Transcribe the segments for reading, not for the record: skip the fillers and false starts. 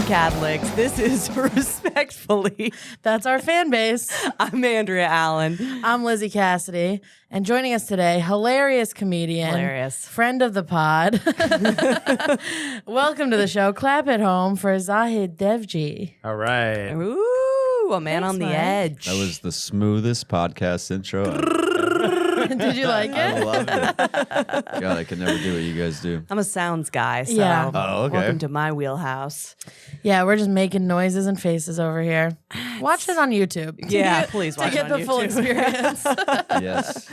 Catholics. This is Respectfully. That's our fan base. I'm Andrea Allen. I'm Lizzie Cassidy. And joining us today, hilarious comedian. Hilarious. Friend of the pod. Welcome to the show. Clap at home for Zahid Dewji. All right. Ooh, a man Thanks, on the Mike. edge. That was the smoothest podcast intro. Did you like I it? loved it. God, I could never do what you guys do. I'm a sounds guy, so Yeah. Oh, okay. welcome to my wheelhouse. Yeah, we're just making noises and faces over here. Watch it on YouTube. Yeah, please watch to get it on the full YouTube. experience. Yes.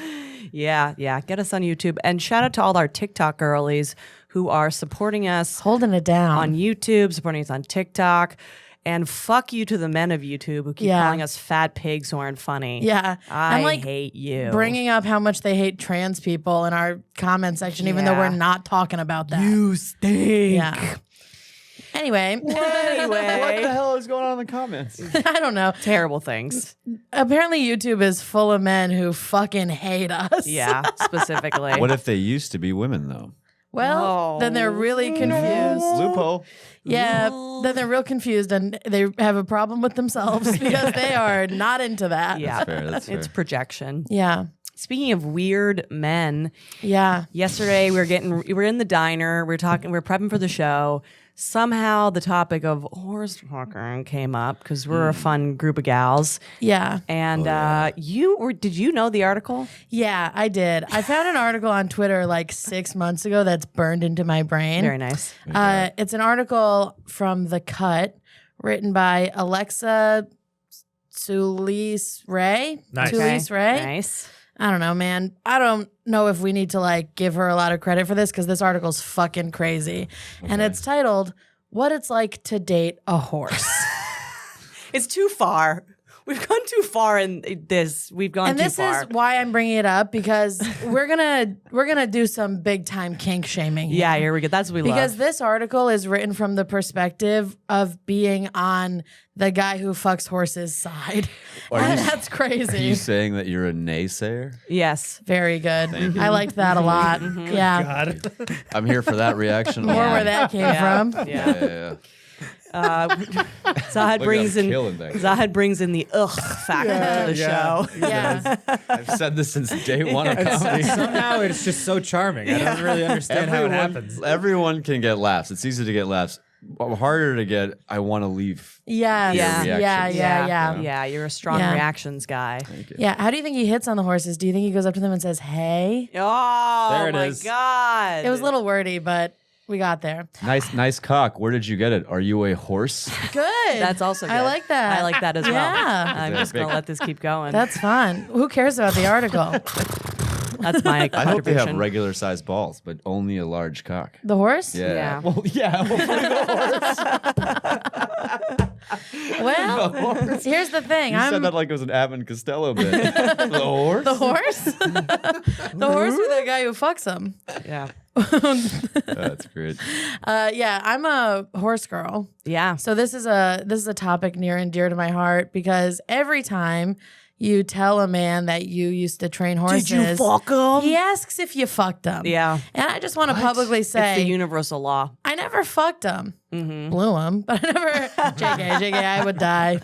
Yeah. Get us on YouTube. And shout out to all our TikTok girlies who are supporting us Holding it down. on YouTube, supporting us on TikTok. And fuck you to the men of YouTube who keep Yeah. calling us fat pigs who aren't funny. Yeah. I I'm like hate you. bringing up how much they hate trans people in our comment section, even though Yeah. we're not talking about that. You stink. Yeah. Anyway, What the Anyway, hell is going on in the comments? I don't know. terrible things. Apparently, YouTube is full of men who fucking hate us. Yeah, specifically. What if they used to be women, though? Well, then they're really confused. Loophole. Yeah, then they're real confused and they have a problem with themselves because they are not into that. Yeah, That's fair. it's projection. Yeah. Speaking of weird men, Yeah. yesterday we were in the diner, we were prepping for the show. Somehow the topic of horse fucking came up because we're a fun group of gals. Yeah. And did you know the article? Yeah, I did. I found an article on Twitter like 6 months ago that's burned into my brain. Very nice. It's an article from The Cut written by Alexa Sulis-Ray. Nice. Sulis-Ray. Nice. I don't know, man. I don't know if we need to like give her a lot of credit for this because this article's fucking crazy. And it's titled, What It's Like to Date a Horse. It's too far. We've gone too far in this. We've gone And too this far. is why I'm bringing it up because we're gonna do some big time kink shaming here. Yeah, here we go. That's what we Because love. this article is written from the perspective of being on the guy who fucks horses' side. And that's Are crazy. you saying that you're a naysayer? Yes. Very good. I liked that a lot. Yeah. God. I'm here for that reaction. More where that came from. Yeah. Yeah. Zahid brings I'm in killing things. Zahid brings in the factor to the show. Yeah. I've said this since day one of comedy. Somehow it's just so charming. I don't really understand how it happens. Everyone can get laughs. It's easy to get laughs. But harder to get, I want to leave. Yes. Yeah. Yeah. Yeah, you're a strong Yeah. reactions guy. Yeah. How do you think he hits on the horses? Do you think he goes up to them and says, hey? Oh, There it my is. God. It was a little wordy, but we got there. Nice cock. Where did you get it? Are you a horse? Good. That's also good. I like that. I like that as well. Yeah. I'm just going to let this keep going. That's fun. Who cares about the article? That's my I hope they have contribution. regular sized balls, but only a large cock. The horse? Yeah. Yeah. Well, yeah. Well, here's the thing. You I'm said that like it was an Abbott Costello bit. The horse? the horse. The horse or the guy who fucks him. Yeah. That's great. Yeah, I'm a horse girl. Yeah. So this is a topic near and dear to my heart because every time you tell a man that you used to train horses, him? he asks if you fucked him. Yeah. And I just want to publicly It's say the universal law. I never fucked him. Mm-hmm. Blew him, but I never. JK, I would die.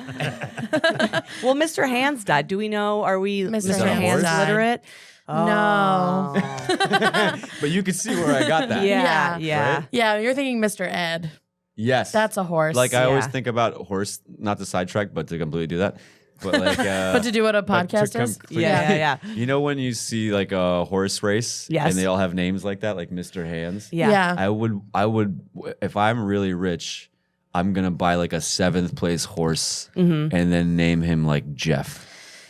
Well, Mr. Hands died. Do we know? Are we Mr. Mr. Hands Hands died. literate? No. But you can see where I got that. Yeah. Yeah. Yeah. Right? Yeah, you're thinking Mr. Ed. Yes. That's a horse. Like I always Yeah. think about horse, not to sidetrack, but to completely do that. But like, but to do what a but to podcast is. Yeah. You know when you see like a horse race, Yes. and they all have names like that, like Mr. Hands. Yeah. I would, if I'm really rich, I'm gonna buy like a 7th place horse and then name him like Jeff.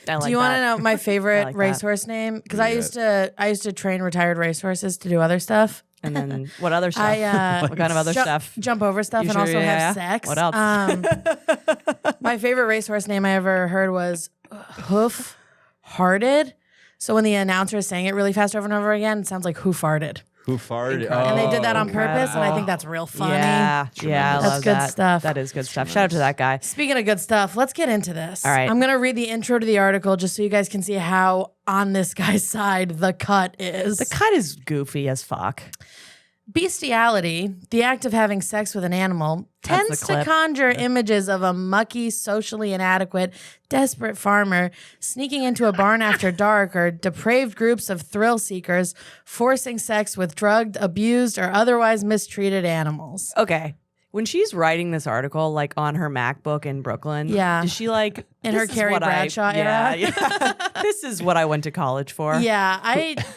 I like Do you want to that. know my favorite like that. racehorse name? Because Yeah. I used to train retired racehorses to do other stuff. And then what other stuff? I what kind of other stuff? Jump over stuff You and sure? also Yeah. have sex. What else? My favorite racehorse name I ever heard was Hoof Hearted. So when the announcer is saying it really fast over and over again, it sounds like Who Farted. Who farted? Incredible. And they did that on incredible. purpose, and I think that's real funny. Yeah. Yeah. I That's love good that. stuff. That is good stuff. Shout out to that guy. Speaking of good stuff, let's get into this. All right. I'm going to read the intro to the article just so you guys can see how on this guy's side the cut is. The cut is goofy as fuck. Bestiality, the act of having sex with an animal, That's the tends to clip. conjure images of a mucky, socially inadequate, desperate farmer sneaking into a barn after dark, or depraved groups of thrill seekers forcing sex with drugged, abused, or otherwise mistreated animals. Okay. When she's writing this article, like on her MacBook in Brooklyn, Yeah. does she like In her this is Carrie what Bradshaw yeah, era? yeah. This is what I went to college for. Yeah,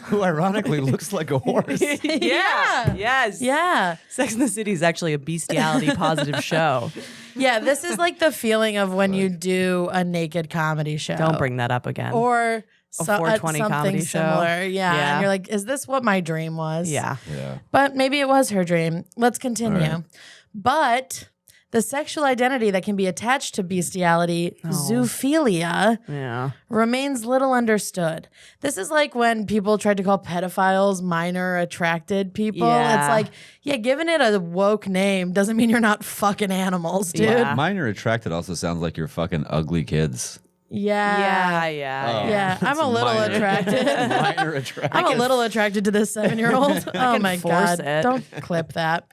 Who ironically looks like a horse. Yeah. Yes. yeah. Sex and the City is actually a bestiality positive show. Yeah, this is like the feeling of when you do a naked comedy show. Don't bring that up again. Or so, 420 something comedy show. similar. Yeah. Yeah. And you're like, is this what my dream was? yeah. Yeah. But maybe it was her dream. Let's continue. All right. But the sexual identity that can be attached to bestiality, zoophilia, Yeah. remains little understood. This is like when people tried to call pedophiles minor attracted people. Yeah. It's like, yeah, giving it a woke name doesn't mean you're not fucking animals, dude. Yeah. Minor attracted also sounds like you're fucking ugly kids. Yeah. Yeah, I'm a little minor. attracted. Minor attracted. I'm a little attracted to this 7-year-old. Oh can my force God. it. Don't clip that.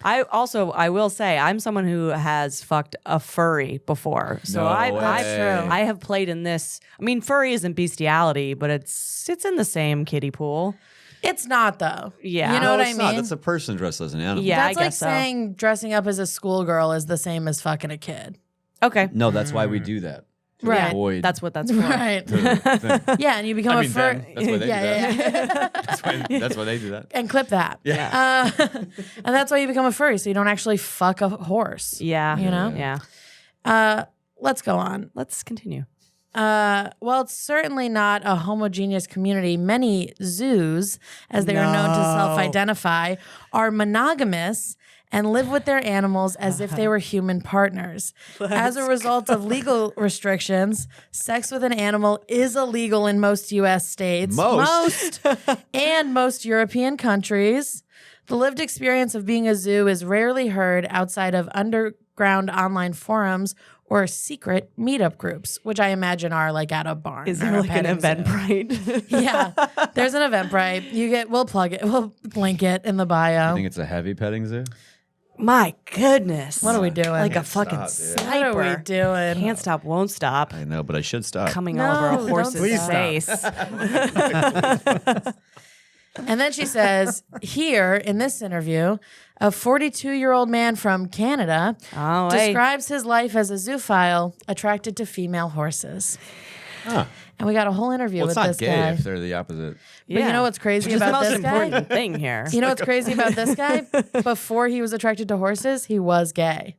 I will say I'm someone who has fucked a furry before. So No way. That's true. I have played in this. I mean, furry isn't bestiality, but it's in the same kiddie pool. It's not, though. Yeah. You know No, what I it's mean? not. That's a person dressed as an animal. Yeah, That's I like guess so. saying dressing up as a schoolgirl is the same as fucking a kid. Okay. No, that's why we do that. To Right. avoid That's what that's for. Right. the thing. Yeah, and you become I a mean, fur. them. That's why they yeah, do that. yeah. That's why they do that. And clip that. Yeah. And that's why you become a furry, so you don't actually fuck a horse. Yeah. You know? Yeah. Let's go on. Let's continue. Well, it's certainly not a homogeneous community. Many zoos, as they are known to self-identify, are monogamous and live with their animals as if they were human partners. As a result of legal restrictions, sex with an animal is illegal in most U.S. states. Most. And most European countries. The lived experience of being a zoo is rarely heard outside of underground online forums or secret meetup groups, which I imagine are like at a barn. Is or there a like an petting zoo. Eventbrite? Yeah, there's an Eventbrite. We'll plug it. We'll link it in the bio. I think it's a heavy petting zoo. My goodness. What are we doing? Like a Can't fucking stop, dude. What are sniper. we doing? Can't stop, won't stop. I know, but I should stop. Coming No, over a don't horse's stop. face. And then she says, here in this interview, a 42-year-old man from Canada Oh, hey. describes his life as a zoophile attracted to female horses. Huh. And we got a whole interview Well, it's with not this gay guy. if they're the opposite. But you know what's crazy Which is about the most this guy? important thing here. You know what's crazy about this guy? Before he was attracted to horses, he was gay.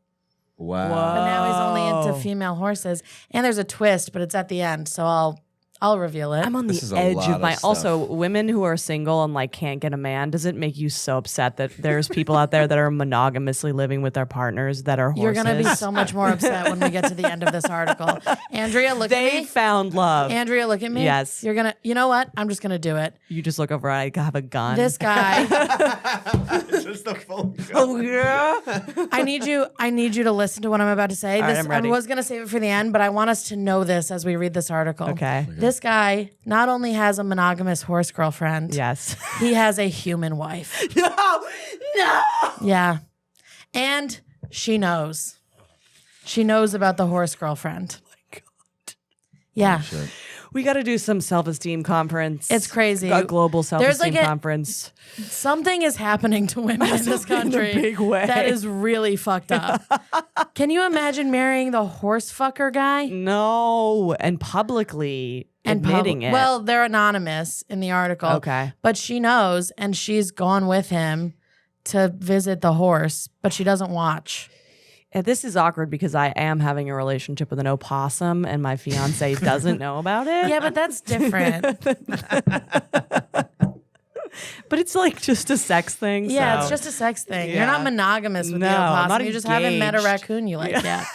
Wow. But now he's only Oh. into female horses. And there's a twist, but it's at the end, so I'll reveal it. I'm on This the is a edge lot of of my. stuff. Also, women who are single and like can't get a man. Does it make you so upset that there's people out there that are monogamously living with their partners that are horses? You're going to be so much more upset when we get to the end of this article. Andrea, look at They me. found love. Andrea, look at me. Yes. You're going to, you know what? I'm just going to do it. You just look over. I have a gun. This guy, Just the full Oh yeah. I need you to listen to what I'm about to say. All right, This, I'm ready. I was going to save it for the end, but I want us to know this as we read this article. Okay. This guy not only has a monogamous horse girlfriend, Yes. he has a human wife. No. Yeah. And she knows. She knows about the horse girlfriend. Oh my God. Yeah. We got to do some self-esteem conference. It's crazy. A global self-esteem like a- conference. Something is happening to women in this country in a big way. that is really fucked up. Can you imagine marrying the horse fucker guy? No, and publicly admitting it. Well, they're anonymous in the article. Okay. But she knows, and she's gone with him to visit the horse, but she doesn't watch. This is awkward because I am having a relationship with an opossum, and my fiance doesn't know about it. Yeah, but that's different. But it's like just a sex thing. Yeah, so. it's just a sex thing. You're Yeah. not monogamous with No, the I'm opossum. not You just haven't met a engaged. raccoon you like yet.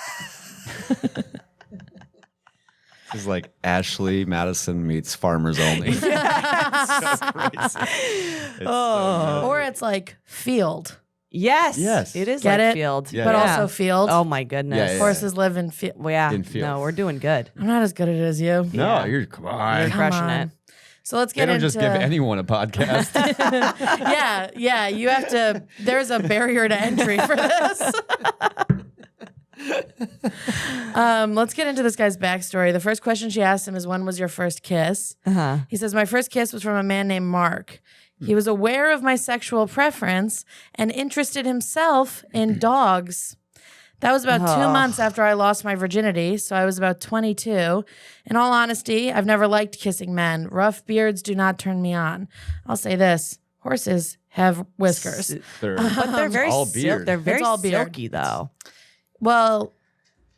It's like Ashley Madison meets Farmers Only. So crazy. It's so Or it's like field, Yes. Yes. It is Get like it? field. Yeah, but yeah. also field. Oh my goodness. Yeah, yeah. Horses live in field. Well, yeah. In field. No, we're doing good. I'm not as good at it as you. No, Yeah. you're come You're on. Come crushing on. it. So let's They get don't into. just give anyone a podcast. yeah. You have to. There's a barrier to entry for this. Let's get into this guy's backstory. The first question she asked him is, "When was your first kiss?" He says, "My first kiss was from a man named Mark. He was aware of my sexual preference and interested himself in dogs. That was about 2 months after I lost my virginity, so I was about 22. In all honesty, I've never liked kissing men. Rough beards do not turn me on. I'll say this: horses have whiskers. But they're very all beard. they're very It's all beard. silky though. Well,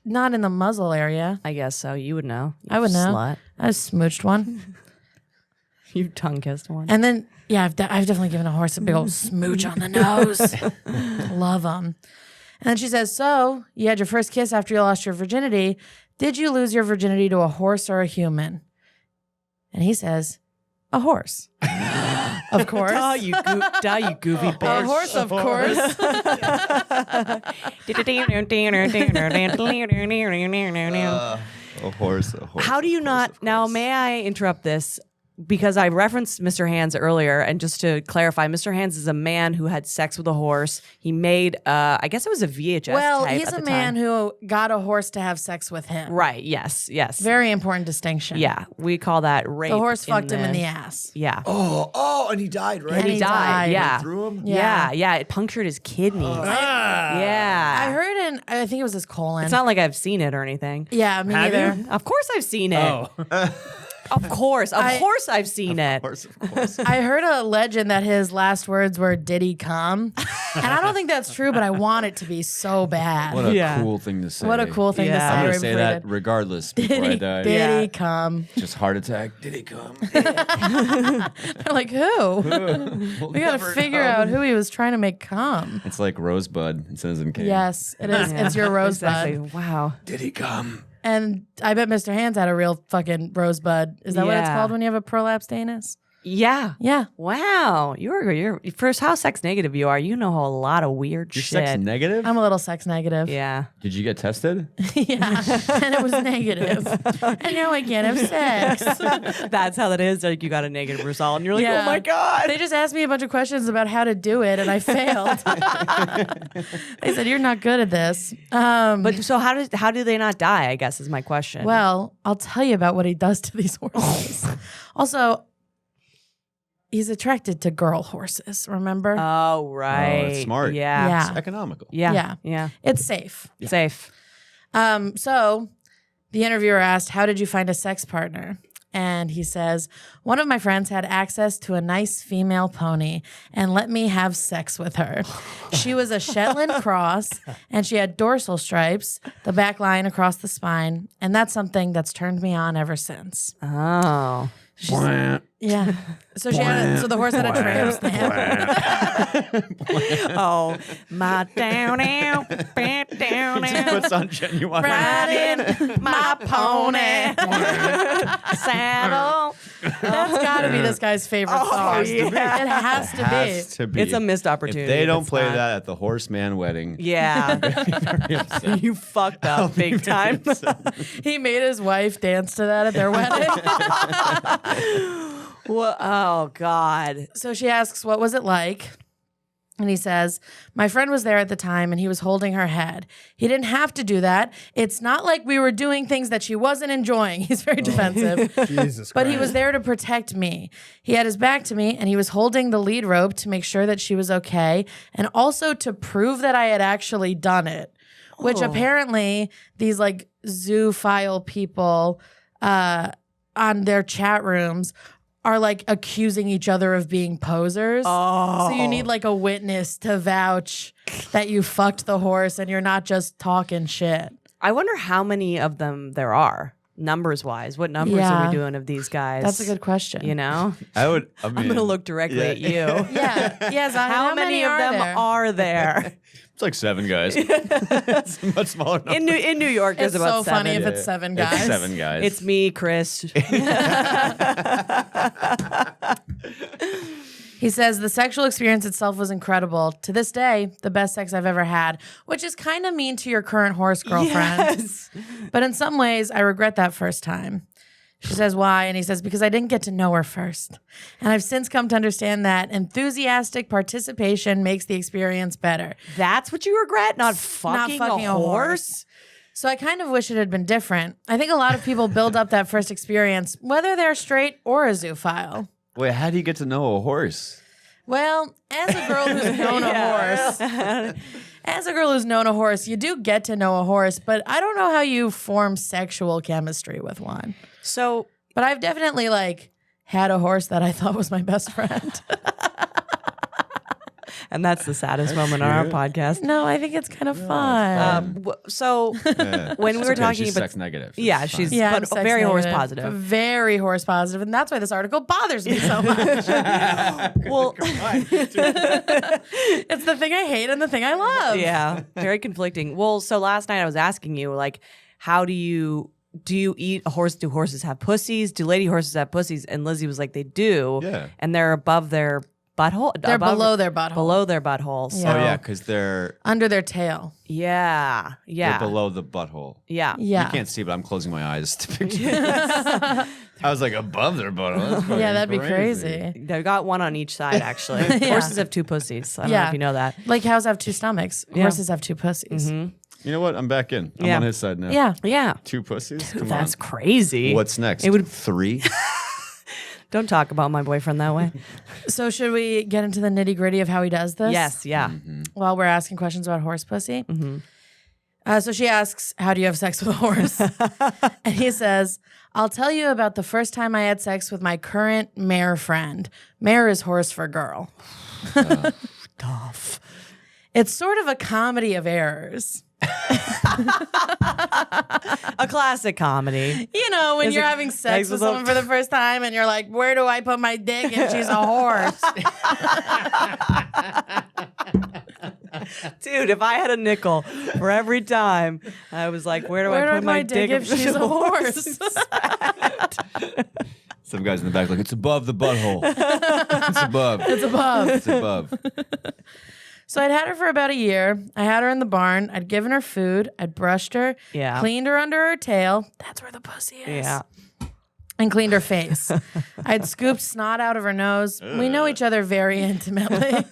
not in the muzzle area. I guess so. You would know. You I would know. Slut. I smooched one. You tongue kissed one. And then, yeah, I've definitely given a horse a big old smooch on the nose. Love them. And then she says, "So, you had your first kiss after you lost your virginity. Did you lose your virginity to a horse or a human?" And he says, "A horse." Of course. Duh, you goofy A bitch. horse, of course. A horse. How do you not? Now, may I interrupt this? Because I referenced Mr. Hands earlier, and just to clarify, Mr. Hands is a man who had sex with a horse. He made, I guess it was a VHS Well, tape he's at a the man time. who got a horse to have sex with him. Right, yes. Very important distinction. Yeah, we call that rape. The horse fucked him in the ass. Yeah. Oh, and he died, right? And he died, yeah. Through him? Yeah, it punctured his kidneys. Yeah. I heard I think it was his colon. It's not like I've seen it or anything. Yeah, me Have neither. you? Of course I've seen it. Oh. Of course I've seen it. Of course. I heard a legend that his last words were, "Did he come?" And I don't think that's true, but I want it to be so bad. What a Yeah. cool thing to say. What a cool thing to Yeah. say. I'm I'm right gonna say before he that did. regardless before I die. Did Yeah. he come? Just heart attack. Did he come? They're like, who? We got to figure out who he was trying to make come. It's like Rosebud and Citizen Kane. Yes, it is. It's your rosebud. Exactly. Wow. Did he come? And I bet Mr. Hands had a real fucking rosebud. Is that what it's Yeah. called when you have a prolapsed anus? Yeah. Yeah. Wow. You're first how sex negative you are. You know a lot of weird You're shit. sex negative? I'm a little sex negative. Yeah. Did you get tested? Yeah. And it was negative. And now I can't have sex. That's how that is. Like you got a negative result and you're like, Yeah. oh my God. They just asked me a bunch of questions about how to do it, and I failed. They said, "You're not good at this." But so how do they not die, I guess is my question. Well, I'll tell you about what he does to these horses. Also, he's attracted to girl horses, remember? Oh right. Oh, it's smart. Yeah. Yeah. It's economical. Yeah. Yeah. It's safe. Safe. So the interviewer asked, "How did you find a sex partner?" And he says, "One of my friends had access to a nice female pony and let me have sex with her. She was a Shetland cross and she had dorsal stripes, the back line across the spine. And that's something that's turned me on ever since." Oh. Yeah. So so the horse had a tramp stamp. Oh, my down out, back down out, Puts on genuine. Riding my pony, saddle. That's got to be this guy's favorite song. yeah. It has to Has be. to be. It's a missed opportunity. If they if don't it's play not. that at the horseman wedding, Yeah. You fucked up big time. He made his wife dance to that at their wedding. Well, oh God. So she asks, "What was it like?" And he says, "My friend was there at the time and he was holding her head. He didn't have to do that. It's not like we were doing things that she wasn't enjoying." He's very defensive. Jesus But he was there to protect me. He had his back to me and he was holding the lead rope to make sure that she was okay and also to prove that I had actually done it, which apparently these like zoophile people on their chat rooms are like accusing each other of being posers. Oh. So you need like a witness to vouch that you fucked the horse and you're not just talking shit. I wonder how many of them there are, numbers wise. What numbers Yeah. are we doing of these guys? That's a good question. You know? I mean, I'm going to look directly yeah. at you. Yeah. Zahid, How many of them there? are there? It's like 7 guys. It's a much smaller number. In New York, It's there's about so 7. funny if it's 7 guys. It's 7 guys. It's me, Chris. He says the sexual experience itself was incredible. To this day, the best sex I've ever had, which is kind of mean to your current horse girlfriend. Yes. But in some ways, I regret that first time. She says, why? And he says, because I didn't get to know her first. And I've since come to understand that enthusiastic participation makes the experience better. That's what you regret? Not fucking a horse? So I kind of wish it had been different. I think a lot of people build up that first experience, whether they're straight or a zoophile. Wait, how do you get to know a horse? Well, as a girl who's known a horse, you do get to know a horse, but I don't know how you form sexual chemistry with one. So, but I've definitely had a horse that I thought was my best friend. and that's the saddest moment on our podcast. No, I think it's kind of fun. When we were talking she's about sex negative. yeah, It's she's fine. I'm but sex very horse negative. positive. Very horse positive, and that's why this article bothers me so much. Well, It's the thing I hate and the thing I love. yeah, very conflicting. Well, so last night I was asking you, how do you eat a horse? Do horses have pussies? Do lady horses have pussies? And Lizzie was like, they do. Yeah. And they're above their butthole. They're below their butthole. Below their butthole. So, Oh yeah, because they're Under their tail. yeah. below the butthole. Yeah. Yeah. You can't see, but I'm closing my eyes to picture. I was like above their butthole. That's Yeah, that'd be fucking crazy. They've got one on each side, actually. Horses have two pussies. I don't know if you know that. Like cows have two stomachs. Horses have two pussies. You know what? I'm back in. I'm Yeah. on his side now. Yeah. Yeah. 2 pussies. Come That's on. crazy. What's next? It would 3. Don't talk about my boyfriend that way. So should we get into the nitty gritty of how he does this? Yes, yeah. While we're asking questions about horse pussy. So she asks, how do you have sex with a horse? And he says, I'll tell you about the first time I had sex with my current mare friend. Mare is horse for girl. Tough. It's sort of a comedy of errors. A classic comedy. You know, when Is you're it- having sex with a- someone for the first time and you're like, where do I put my dick? And she's a horse. Dude, if I had a nickel for every time I was like, where do I put my dick if she's a horse? Some guys in the back like, it's above the butthole. It's above. It's above. It's above. So I'd had her for about a year. I had her in the barn. I'd given her food. I'd brushed her. Yeah. Cleaned her under her tail. That's where the pussy is. Yeah. And cleaned her face. I'd scooped snot out of her nose. We know each other very intimately.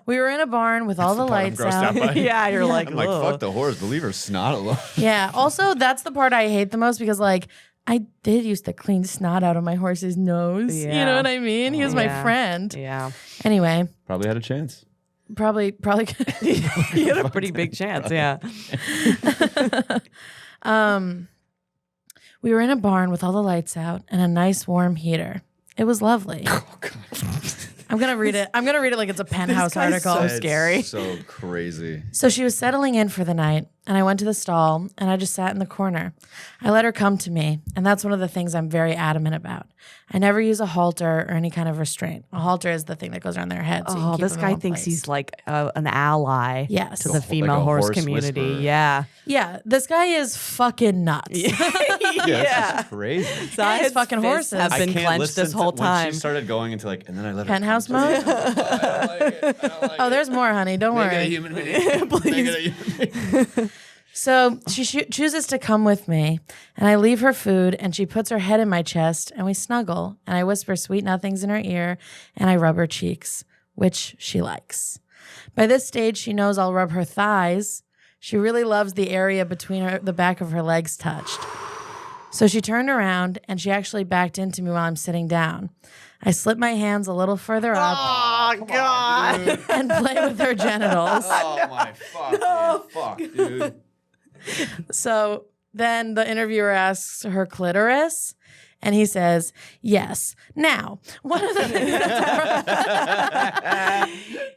We were in a barn with all the lights out. Yeah, you're like, I'm like, "Ugh." fuck the horse. Leave her snot alone. Yeah. Also, that's the part I hate the most because, I did used to clean snot out of my horse's nose. You Yeah. know what I mean? He was my Yeah. friend. Yeah. Anyway, Probably had a chance. probably. You had a pretty big chance, yeah. We were in a barn with all the lights out and a nice warm heater. It was lovely. Oh, I'm gonna read it. I'm gonna read it like it's a penthouse article. so scary. It's so crazy. So she was settling in for the night, and I went to the stall, and I just sat in the corner. I let her come to me, and that's one of the things I'm very adamant about. I never use a halter or any kind of restraint. A halter is the thing that goes around their head. So you can Oh, keep this them in guy one thinks place. he's like an ally Yes. to the Like female a horse horse community. whisperer. Yeah. Yeah, this guy is fucking nuts. Yeah, it's crazy. Zahid's fucking fists horses. have I been clenched listen this whole to, time. When she started going into and then I let her Penthouse come to mode? me. I don't like it. I don't like Oh, it. there's more, honey. Don't Make it a worry. human being. Make it a human being. So she chooses to come with me, and I leave her food, and she puts her head in my chest, and we snuggle, and I whisper sweet nothings in her ear, and I rub her cheeks, which she likes. By this stage, she knows I'll rub her thighs. She really loves the area between the back of her legs touched. So she turned around, and she actually backed into me while I'm sitting down. I slip my hands a little further up Oh, God. and play with her genitals. Oh my fuck, dude. So then the interviewer asks her clitoris, and he says, yes. Now, one of the things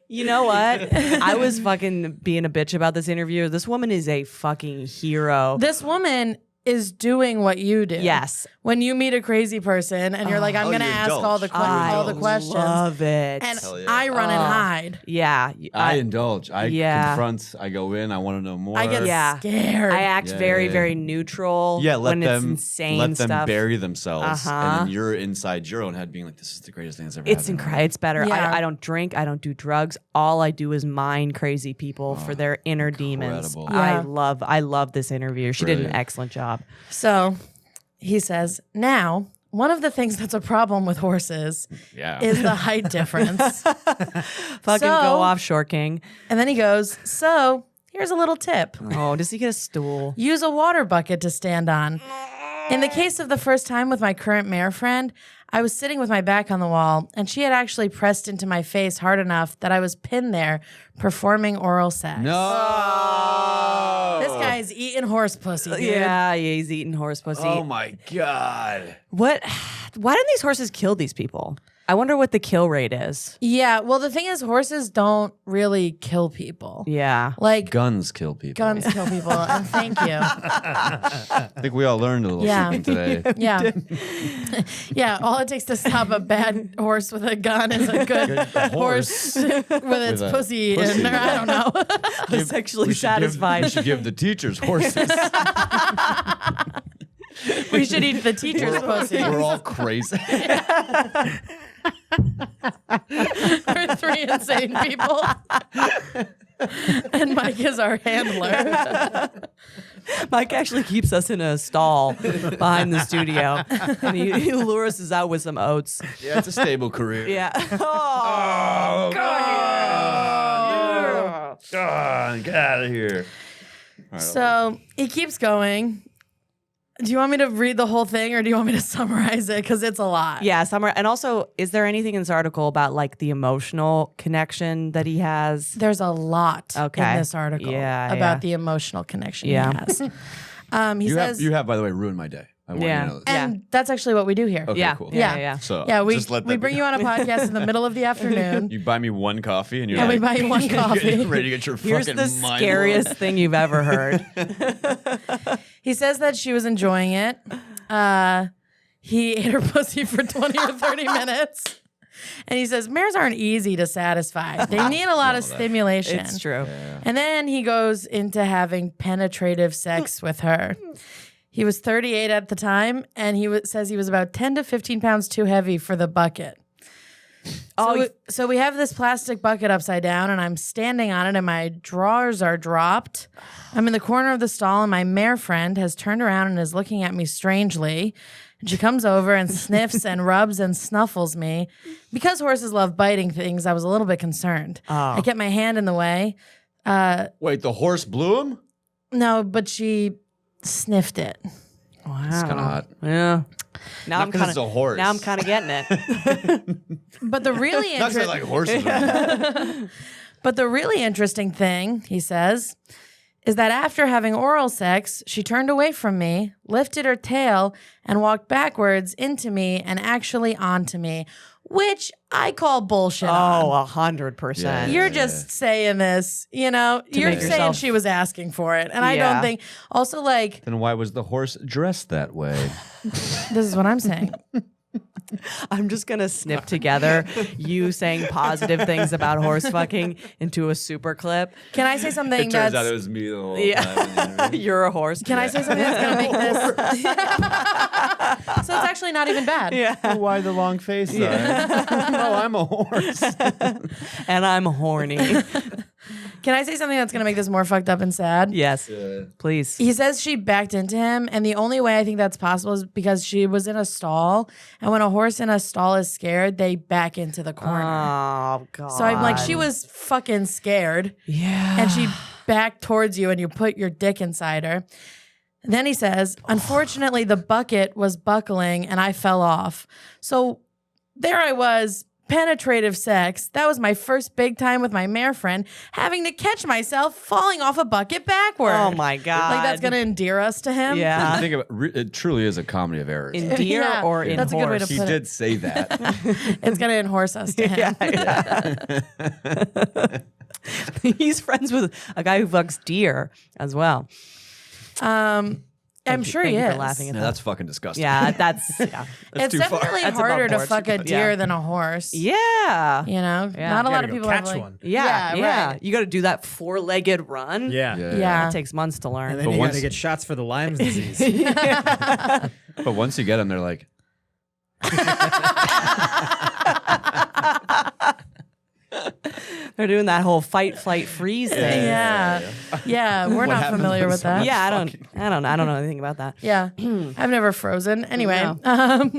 You know what? I was fucking being a bitch about this interview. This woman is a fucking hero. this woman is doing what you do. Yes. When you meet a crazy person and you're like, I'm Oh, going to you ask indulge. all the I questions. love it. And Hell yeah. I run and hide. yeah. I indulge. I Yeah. confront. I go in. I want to know more. I get Yeah. scared. I act Yeah, very, yeah. very neutral. Yeah, let when them it's insane let them stuff. bury themselves, Uh-huh. and then you're inside your own head, being like, "This is the greatest thing that's ever It's happened." incredible. It's better. Yeah. I don't drink. I don't do drugs. All I do is mine crazy people for their inner demons. incredible. Yeah. I love this interview. She did an Brilliant. excellent job. So he says, now, one of the things that's a problem with horses Yeah. is the height difference. Fucking So- go offshore, King. And then he goes, so here's a little tip. Oh, does he get a stool? Use a water bucket to stand on. In the case of the first time with my current mare friend, I was sitting with my back on the wall, and she had actually pressed into my face hard enough that I was pinned there performing oral sex. No. This guy's eating horse pussy, dude. Yeah, he's eating horse pussy. Oh my God. What? Why didn't these horses kill these people? I wonder what the kill rate is. Yeah, well, the thing is, horses don't really kill people. Yeah. Like, Guns kill people. guns kill people, and thank you. I think we all learned a little Yeah. something today. Yeah. Yeah, all it takes to stop a bad horse with a gun is a good horse with its a pussy pussy. in there. I don't know. Sexually We should satisfied. give the teachers horses. We should eat the teacher's pussy. We're all crazy. We're three insane people. And Mike is our handler. Mike actually keeps us in a stall behind the studio, and he lures us out with some oats. Yeah, it's a stable career. Yeah. Oh, God. Get out of here. So he keeps going. Do you want me to read the whole thing or do you want me to summarize it? Because it's a lot. Yeah, summer. And also, is there anything in this article about like the emotional connection that he has? There's a lot Okay. in this article Yeah, about yeah. the emotional connection Yeah. he has. He You says, have, by the way, ruined my day. I want Yeah. you to know this. and that's actually what we do here. Okay, Yeah. cool. Yeah. So Yeah, we just let that we be bring you on a podcast in the middle of the afternoon. You buy me one coffee and you're And we like, buy you one coffee. ready to get your Here's fucking the mind scariest blown. thing you've ever heard. He says that she was enjoying it. He ate her pussy for 20 or 30 minutes. And he says, mares aren't easy to satisfy. They need a lot of stimulation. It's true. And then he goes into having penetrative sex with her. He was 38 at the time, and says he was about 10 to 15 pounds too heavy for the bucket. So we have this plastic bucket upside down, and I'm standing on it, and my drawers are dropped. I'm in the corner of the stall, and my mare friend has turned around and is looking at me strangely. And she comes over and sniffs and rubs and snuffles me. Because horses love biting things, I was a little bit concerned. I kept my hand in the way. Wait, the horse blew him? No, but she sniffed it. Wow. It's kind of hot. Yeah. Now Not I'm 'cause kind it's a horse. Now I'm kind of getting it. But the really Not 'cause I like horses. But the really interesting thing, he says, is that after having oral sex, she turned away from me, lifted her tail, and walked backwards into me and actually onto me, which I call bullshit on. 100%. Yeah. You're just saying this, you're make saying yourself- she was asking for it. And I Yeah. don't think, also like, Then why was the horse dressed that way? this is what I'm saying. I'm just going to snip together you saying positive things about horse fucking into a super clip. Can I say something It turns that's... out it was me the whole Yeah. time. You're a horse. Can I say something that's going to make this... So it's actually not even bad. Yeah. Why the long face? Oh, I'm a horse. And I'm horny. Can I say something that's going to make this more fucked up and sad? Yes. Please. He says she backed into him, and the only way I think that's possible is because she was in a stall, and when a horse in a stall is scared, they back into the corner. Oh, God. So I'm like, she was fucking scared, Yeah. and she backed towards you, and you put your dick inside her. And then he says, unfortunately, the bucket was buckling, and I fell off. So there I was. Penetrative sex. That was my first big time with my mare friend, having to catch myself falling off a bucket backward. Oh, my God. Like that's gonna endear us to him. Yeah. Think about it. Truly is a comedy of errors. In deer Yeah, or in that's a good way to horse? He put it. did say that. It's gonna enhorse us to him. He's friends with a guy who fucks deer as well. I'm sure he Thank you is. for laughing at No, that. that's fucking disgusting. Yeah, that's yeah. It's too far. definitely That's harder above to board. fuck a deer Yeah. than a horse. Yeah. You know, Yeah. not a lot Gotta of go people catch have like, one. Yeah. Yeah, right. You got to do that four-legged run. Yeah. Yeah. It takes months to learn. And then But you once- got to get shots for the Lyme's disease. But once you get them, they're like, They're doing that whole fight, flight, freeze thing. Yeah, we're not happens familiar when with that. Yeah, I don't know anything about that. Yeah, I've never frozen. Anyway, No.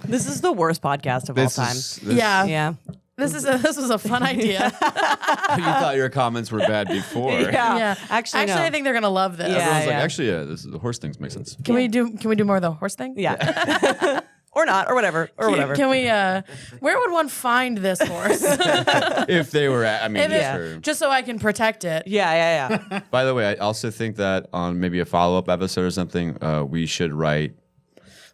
This is the worst podcast of all time. Yeah. This was a fun idea. You thought your comments were bad before. Yeah. Actually, no. I think they're gonna love this. Yeah. Everyone's like, actually, this is the horse things make sense. Can we do more of the horse thing? Yeah. Or not, or whatever. Can we? Where would one find this horse? If they were, Just so I can protect it. Yeah. By the way, I also think that on maybe a follow-up episode or something, we should write.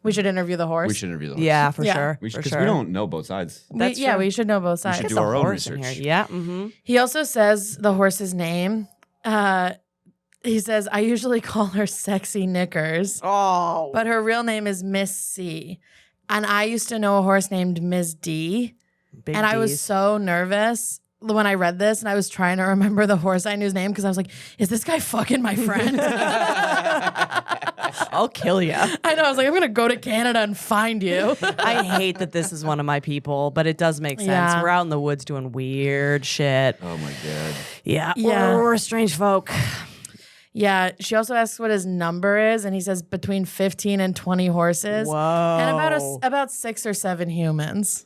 We should interview the horse. We should interview the horse. Yeah, for Yeah. sure. We should, for because sure. we don't know both sides. That's true. we should know both sides. should Get do the our own horse in research. here. Yeah. Mm-hmm. He also says the horse's name. He says, I usually call her Sexy Knickers, Oh. but her real name is Miss C. And I used to know a horse named Miss D. Big And I was D's. so nervous when I read this and I was trying to remember the horse I knew's name because I was like, is this guy fucking my friend? I'll kill you. I know. I was like, I'm going to go to Canada and find you. I hate that this is one of my people, but it does make sense. Yeah. We're out in the woods doing weird shit. Oh my god. Yeah. Yeah. We're strange folk. Yeah. She also asks what his number is. And he says between 15 and 20 horses. Whoa. And about 6 or 7 humans.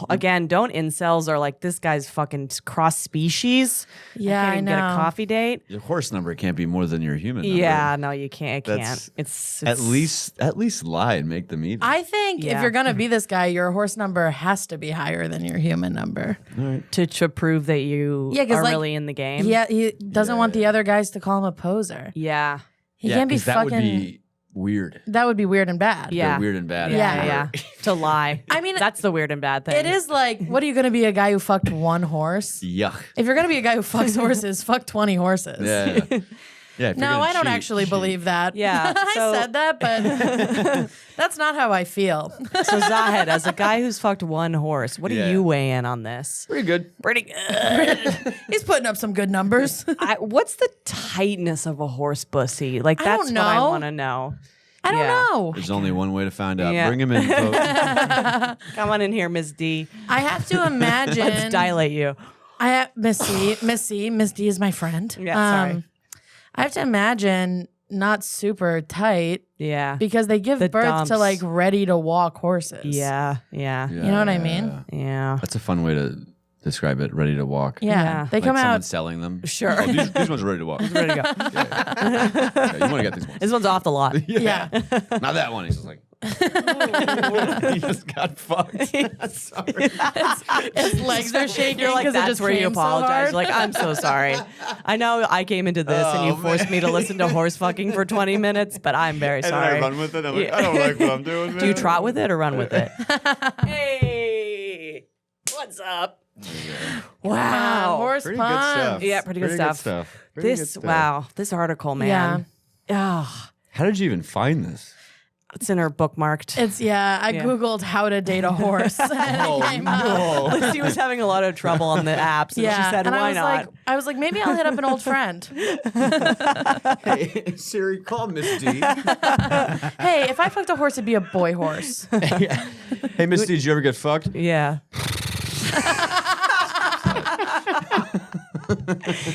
Again, don't incels are like, this guy's fucking cross species. Yeah, I can't even get a know. coffee date. Your horse number can't be more than your human number. Yeah, no, you can't. It That's- can't. It's At least lie and make them even. I think if Yeah. you're going to be this guy, your horse number has to be higher than your human number. to prove that you Yeah, 'cause, are like, really in the game. Yeah, he doesn't want the other guys to call him a poser. Yeah. He can't be 'cause that fucking. would be weird. That would be weird and bad. Yeah. They're weird and bad. Yeah. To lie. I mean, that's the weird and bad thing. It is like, what are you going to be, a guy who fucked one horse? Yuck. If you're going to be a guy who fucks horses, fuck 20 horses. Yeah. Yeah. if you're No, gonna I don't cheat, actually cheat. believe that. Yeah, so- I said that, but that's not how I feel. So Zahid, as a guy who's fucked one horse, what do Yeah. you weigh in on this? Pretty good. Pretty good. He's putting up some good numbers. What's the tightness of a horse bussy? Like, I that's don't what I know. want to know. I don't Yeah. know. There's only one way to find out. Yeah. Bring him in, folks. Come on in here, Miss D. I have to imagine. Let's dilate you. I have Miss D is my friend. Yeah, sorry. I have to imagine not super tight Yeah. because they give The birth dumps. to like ready to walk horses. Yeah. You know what I mean? Yeah. That's a fun way to describe it. Ready to walk. Yeah. Yeah. They Like come someone out. selling them. Sure. Oh, these ones are ready to walk. Ready to go. Yeah, you want to get these ones. This one's off the lot. Yeah. Not that one. He's just like. He just got fucked. Sorry. His legs are shaking. You're like, 'cause it that's just where you came so apologize. hard. You're like, I'm so sorry. I know I came into this and you Oh, forced me to listen to horse fucking for 20 minutes, but I'm very sorry. with it. I'm like, I don't like what I'm doing. Man. Do you trot with it or run with it? Hey, what's up? Wow. horse Pretty good puns. stuff. Yeah, pretty good stuff. Pretty good This stuff. wow, this article, man. Oh, How did you even find this? it's in her bookmarked. It's I googled how to date a horse. And it came up. She was having a lot of trouble on the apps, and Yeah, she said, and "Why I was not?" like, maybe I'll hit up an old friend. Hey, Siri, call Miss D. Hey, if I fucked a horse, it'd be a boy horse. Hey, Miss D, did you ever get fucked? Yeah.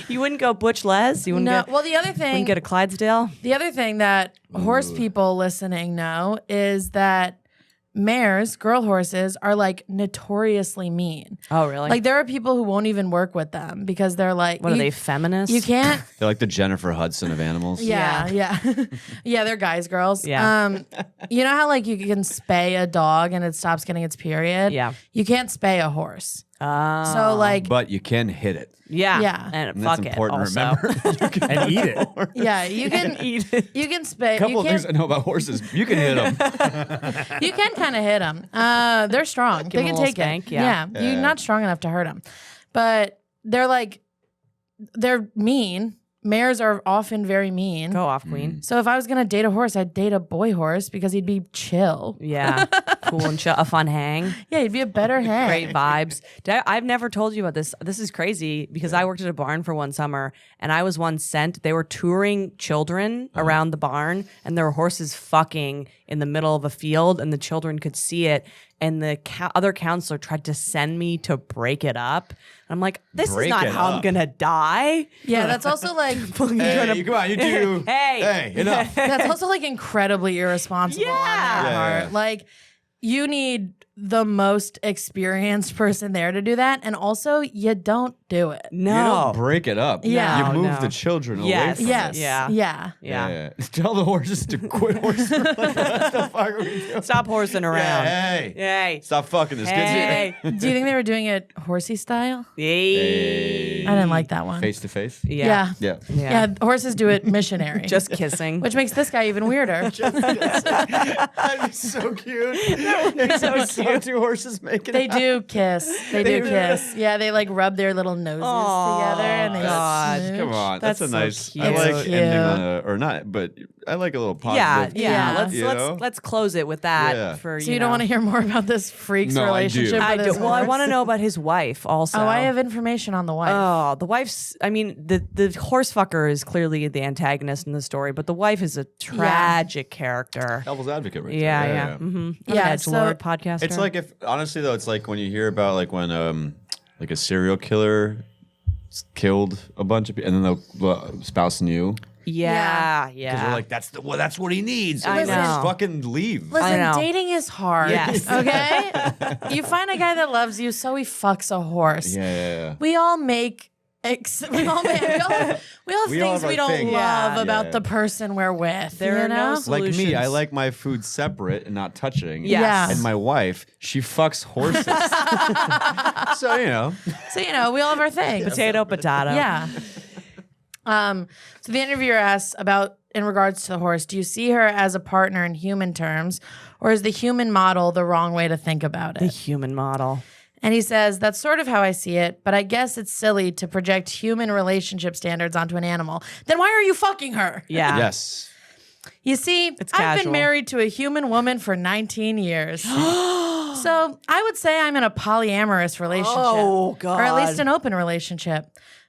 You wouldn't go Butch Les? You wouldn't No. get Well, the other wouldn't thing, get a Clydesdale? that horse people listening know is that mares, girl horses, are like notoriously mean. Oh, really? Like there are people who won't even work with them because they're like, what are they, feminists? You can't. They're like the Jennifer Hudson of animals. Yeah. Yeah, they're guys, girls. Yeah. You know how like you can spay a dog and it stops getting its period? Yeah. You can't spay a horse. Oh. So like But you can hit it. Yeah. Yeah. And, And fuck that's it. important Also. to remember. And eat it. yeah, you can Eat it. you can spay. A couple you of things I know about horses. You can hit them. You can kind of hit them. They're strong. Give they 'em can a little take spank, it. yeah. You're not strong enough to hurt them, but they're mean. Mares are often very mean. Go off, queen. So if I was gonna date a horse, I'd date a boy horse because he'd be chill. Yeah. cool and chill, a fun hang. Yeah, you'd be a better hang. Great vibes. I've never told you about this. This is crazy because I worked at a barn for one summer and I was once sent. They were touring children around the barn and there were horses fucking in the middle of a field and the children could see it. And the other counselor tried to send me to break it up. And I'm like, this is not how I'm going to die. Yeah, that's also like Hey, come on, you two. Hey. Enough. that's also like incredibly irresponsible on Yeah. their part. Yeah. Like you need the most experienced person there to do that, and also you don't do it. You No. don't break it up. Yeah. You move No. the children Yes. away from Yes. it. Yeah. Yeah. Yeah. Tell the horses to quit horsing. Like, what the fuck are we doing? Stop horsing around. Hey. Hey. Stop fucking this kid's Hey. here. Do you think they were doing it horsey style? Hey. I didn't like that one. Face to face. Yeah. Yeah. Yeah. Yeah, horses do it missionary. Just kissing. which makes this guy even weirder. That'd be so cute. That so cute. Two horses making They out. do kiss. They do kiss. Yeah, they like rub their little noses together and they God. smooch. Come on, that's, That's a so nice. cute. I like Cute. ending on a or not, but I like a little Yeah, positive. yeah. Yeah. You know? Let's close it with that. Yeah. For So you don't want to hear more about this freak's No, I do. relationship I with do. his Well, I horse? want to know about his wife also. Oh, I have information on the wife. Oh, the wife's. I mean, the horse fucker is clearly the antagonist in the story, but the wife is a tragic character. Devil's advocate, right Yeah, there. yeah. Mm-hmm. Yeah, Edgelord podcaster. It's like if honestly though, it's like when you hear about like when like a serial killer killed a bunch of people and then the spouse knew. yeah, Because yeah. they're like, that's what he needs. I Like, know. just fucking leave. Listen, know. dating is hard. Yes. Okay? You find a guy that loves you, so he fucks a horse. Yeah. We all make. We all have We all things have we our don't thing. love Yeah. about Yeah. the person we're with. There you are no know? Like me, I Solutions. like my food separate and not touching. Yes. Yeah. And my wife, she fucks horses. So, you know. So we all have our thing. Potato. Yeah. So the interviewer asks about in regards to the horse, do you see her as a partner in human terms, or is the human model the wrong way to think about The it? human model. And he says, that's sort of how I see it, but I guess it's silly to project human relationship standards onto an animal. Then why are you fucking her? Yeah. Yes. You see, It's I've casual. been married to a human woman for 19 years. So I would say I'm in a polyamorous relationship. Oh, Or at least God. an open relationship.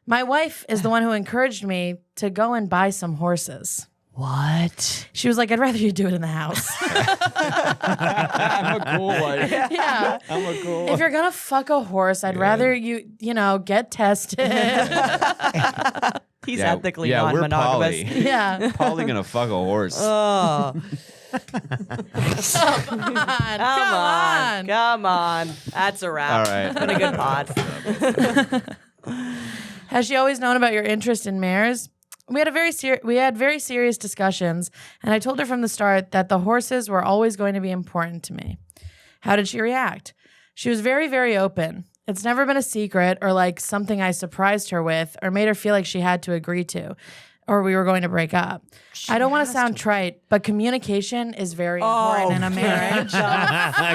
My wife is the one who encouraged me to go and buy some horses. What? She was like, I'd rather you do it in the house. I'm a cool wife. Yeah. I'm a cool If you're going to fuck a horse, I'd rather you get tested. He's Yeah, ethically yeah, we're non-monogamous. poly. Yeah. Probably gonna fuck a horse. Oh, Come on. come on. That's a wrap. All right. It's been a good pod. Has she always known about your interest in mares? We had very serious discussions, and I told her from the start that the horses were always going to be important to me. How did she react? She was very, very open. It's never been a secret or like something I surprised her with or made her feel like she had to agree to, or we were going to break up. I don't want to sound trite, but communication is very important in a marriage.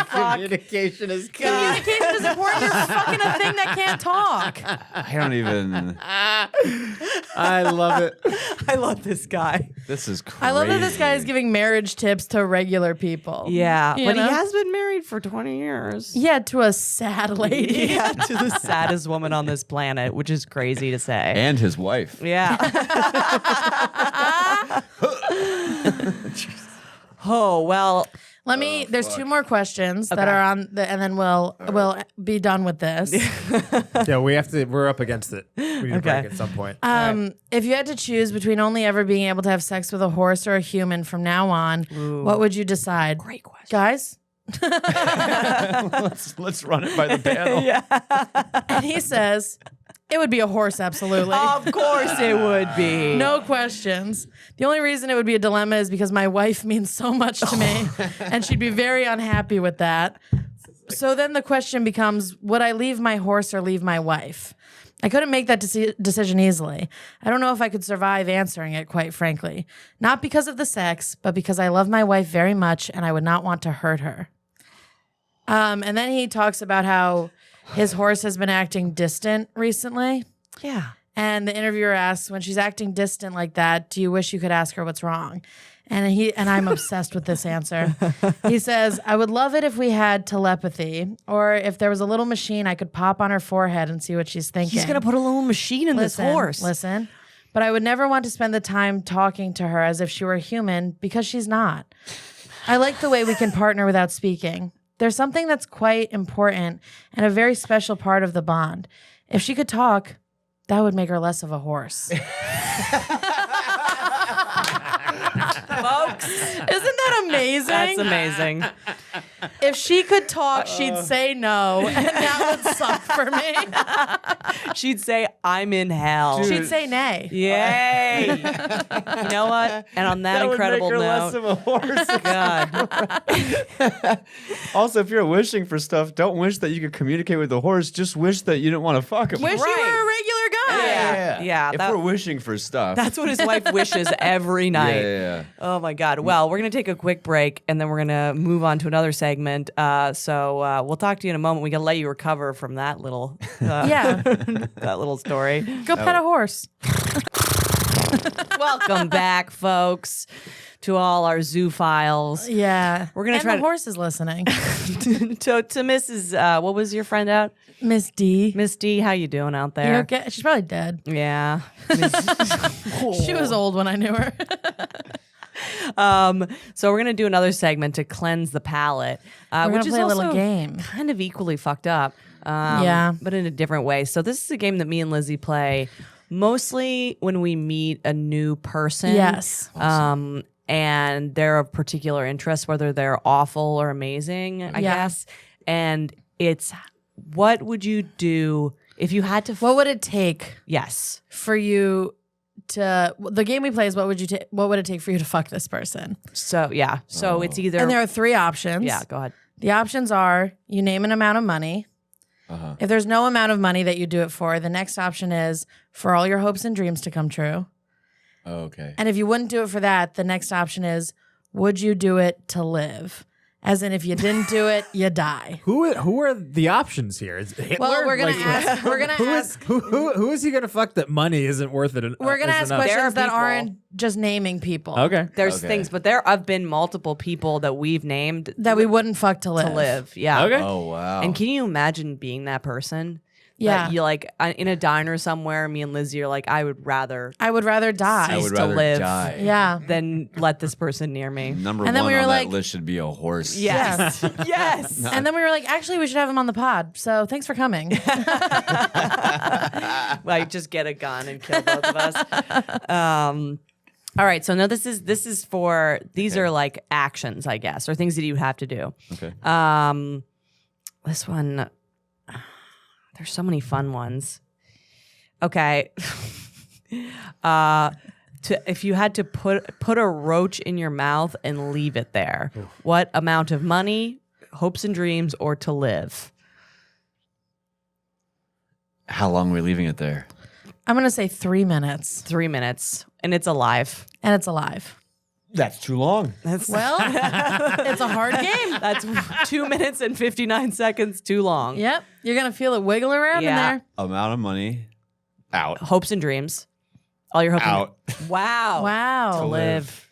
Communication is key. Communication is important. You're fucking a thing that can't talk. I don't even. I love it. I love this guy. This is crazy. I love that this guy is giving marriage tips to regular people. Yeah, You but know? he has been married for 20 years. Yeah, to a sad lady. Yeah, to the saddest woman on this planet, which is crazy to say. and his wife. Yeah. Oh, well, There's two more questions that are on the, and then we'll be done with this. Yeah, we're up against it. We need to Okay. break at some point. If you had to choose between only ever being able to have sex with a horse or a human from now on, what would you decide? great question. Guys? Let's run it by the panel. And he says, it would be a horse, absolutely. Of course it would be. No questions. The only reason it would be a dilemma is because my wife means so much to me, and she'd be very unhappy with that. So then the question becomes, would I leave my horse or leave my wife? I couldn't make that decision easily. I don't know if I could survive answering it, quite frankly. Not because of the sex, but because I love my wife very much and I would not want to hurt her. And then he talks about how his horse has been acting distant recently. Yeah. And the interviewer asks, when she's acting distant like that, do you wish you could ask her what's wrong? And I'm obsessed with this answer. He says, I would love it if we had telepathy, or if there was a little machine I could pop on her forehead and see what she's thinking. He's gonna put a little machine in this horse. Listen. But I would never want to spend the time talking to her as if she were human, because she's not. I like the way we can partner without speaking. There's something that's quite important and a very special part of the bond. If she could talk, that would make her less of a horse. Folks, Isn't that amazing? that's amazing. If she could talk, she'd say no, and that would suck for me. She'd say, "I'm in hell." She'd say nay. Yay! You know what? And on that, incredible would make her note, less of a horse. God, Also, if you're wishing for stuff, don't wish that you could communicate with the horse. Just wish that you didn't want to fuck him. Wish you were a regular guy. Yeah, If that- we're wishing for stuff, that's what his wife wishes every night. yeah. Oh my God. Well, we're going to take a quick break and then we're going to move on to another segment. So we'll talk to you in a moment. We got to let you recover from that little, Yeah. that little story. Go pet a horse. Welcome back, folks, to all our zoo files. Yeah. We're gonna and try the to- horse is listening. to Mrs. What was your friend out? Miss D. Miss D, how you doing out You there? okay? She's probably dead. Yeah. She was old when I knew her. So we're gonna do another segment to cleanse the palate, We're which gonna is play a also little game. kind of equally fucked up. Yeah. But in a different way. So this is a game that me and Lizzie play mostly when we meet a new person. Yes. And they're of particular interest, whether they're awful or amazing, I guess. And it's, what would you do if you had to? What would it take Yes. for you to? The game we play is what would you take? What would it take for you to fuck this person? So yeah. So it's either. And there are three options. Yeah. Go ahead. The options are you name an amount of money. If there's no amount of money that you do it for, the next option is for all your hopes and dreams to come true. Okay. And if you wouldn't do it for that, the next option is would you do it to live? As in, if you didn't do it, you die. Who are the options here? Is Hitler? Well, we're gonna Like, ask. We're gonna ask. who is he gonna fuck that money isn't worth it? We're gonna ask There are questions that people- aren't just naming people. Okay. There's Okay. things, but there have been multiple people that we've named That we wouldn't fuck to live. to live. Yeah. Okay. Oh wow. And can you imagine being that person? Yeah. That you like in a diner somewhere, me and Lizzie are like, I would rather I would rather die. I would to rather live. die. Yeah. than let this person near me. Number And then one we were on like- that list should be a horse. Yes. Yes. And then we were like, actually, we should have him on the pod. So thanks for coming. Like just get a gun and kill both of us. All right. So no, this is for these are like actions, I guess, or things that you have to do. Okay. This one, there's so many fun ones. Okay. If you had to put a roach in your mouth and leave it there, what amount of money, hopes and dreams, or to live? How long are we leaving it there? I'm going to say 3 minutes. 3 minutes, and it's alive. And it's alive. That's too long. That's Well, it's a hard game. that's 2 minutes and 59 seconds too long. Yep. You're going to feel it wiggle around Yeah. in there. Amount of money. Out. Hopes and dreams. All your hopes. Out. Wow. Wow. To live.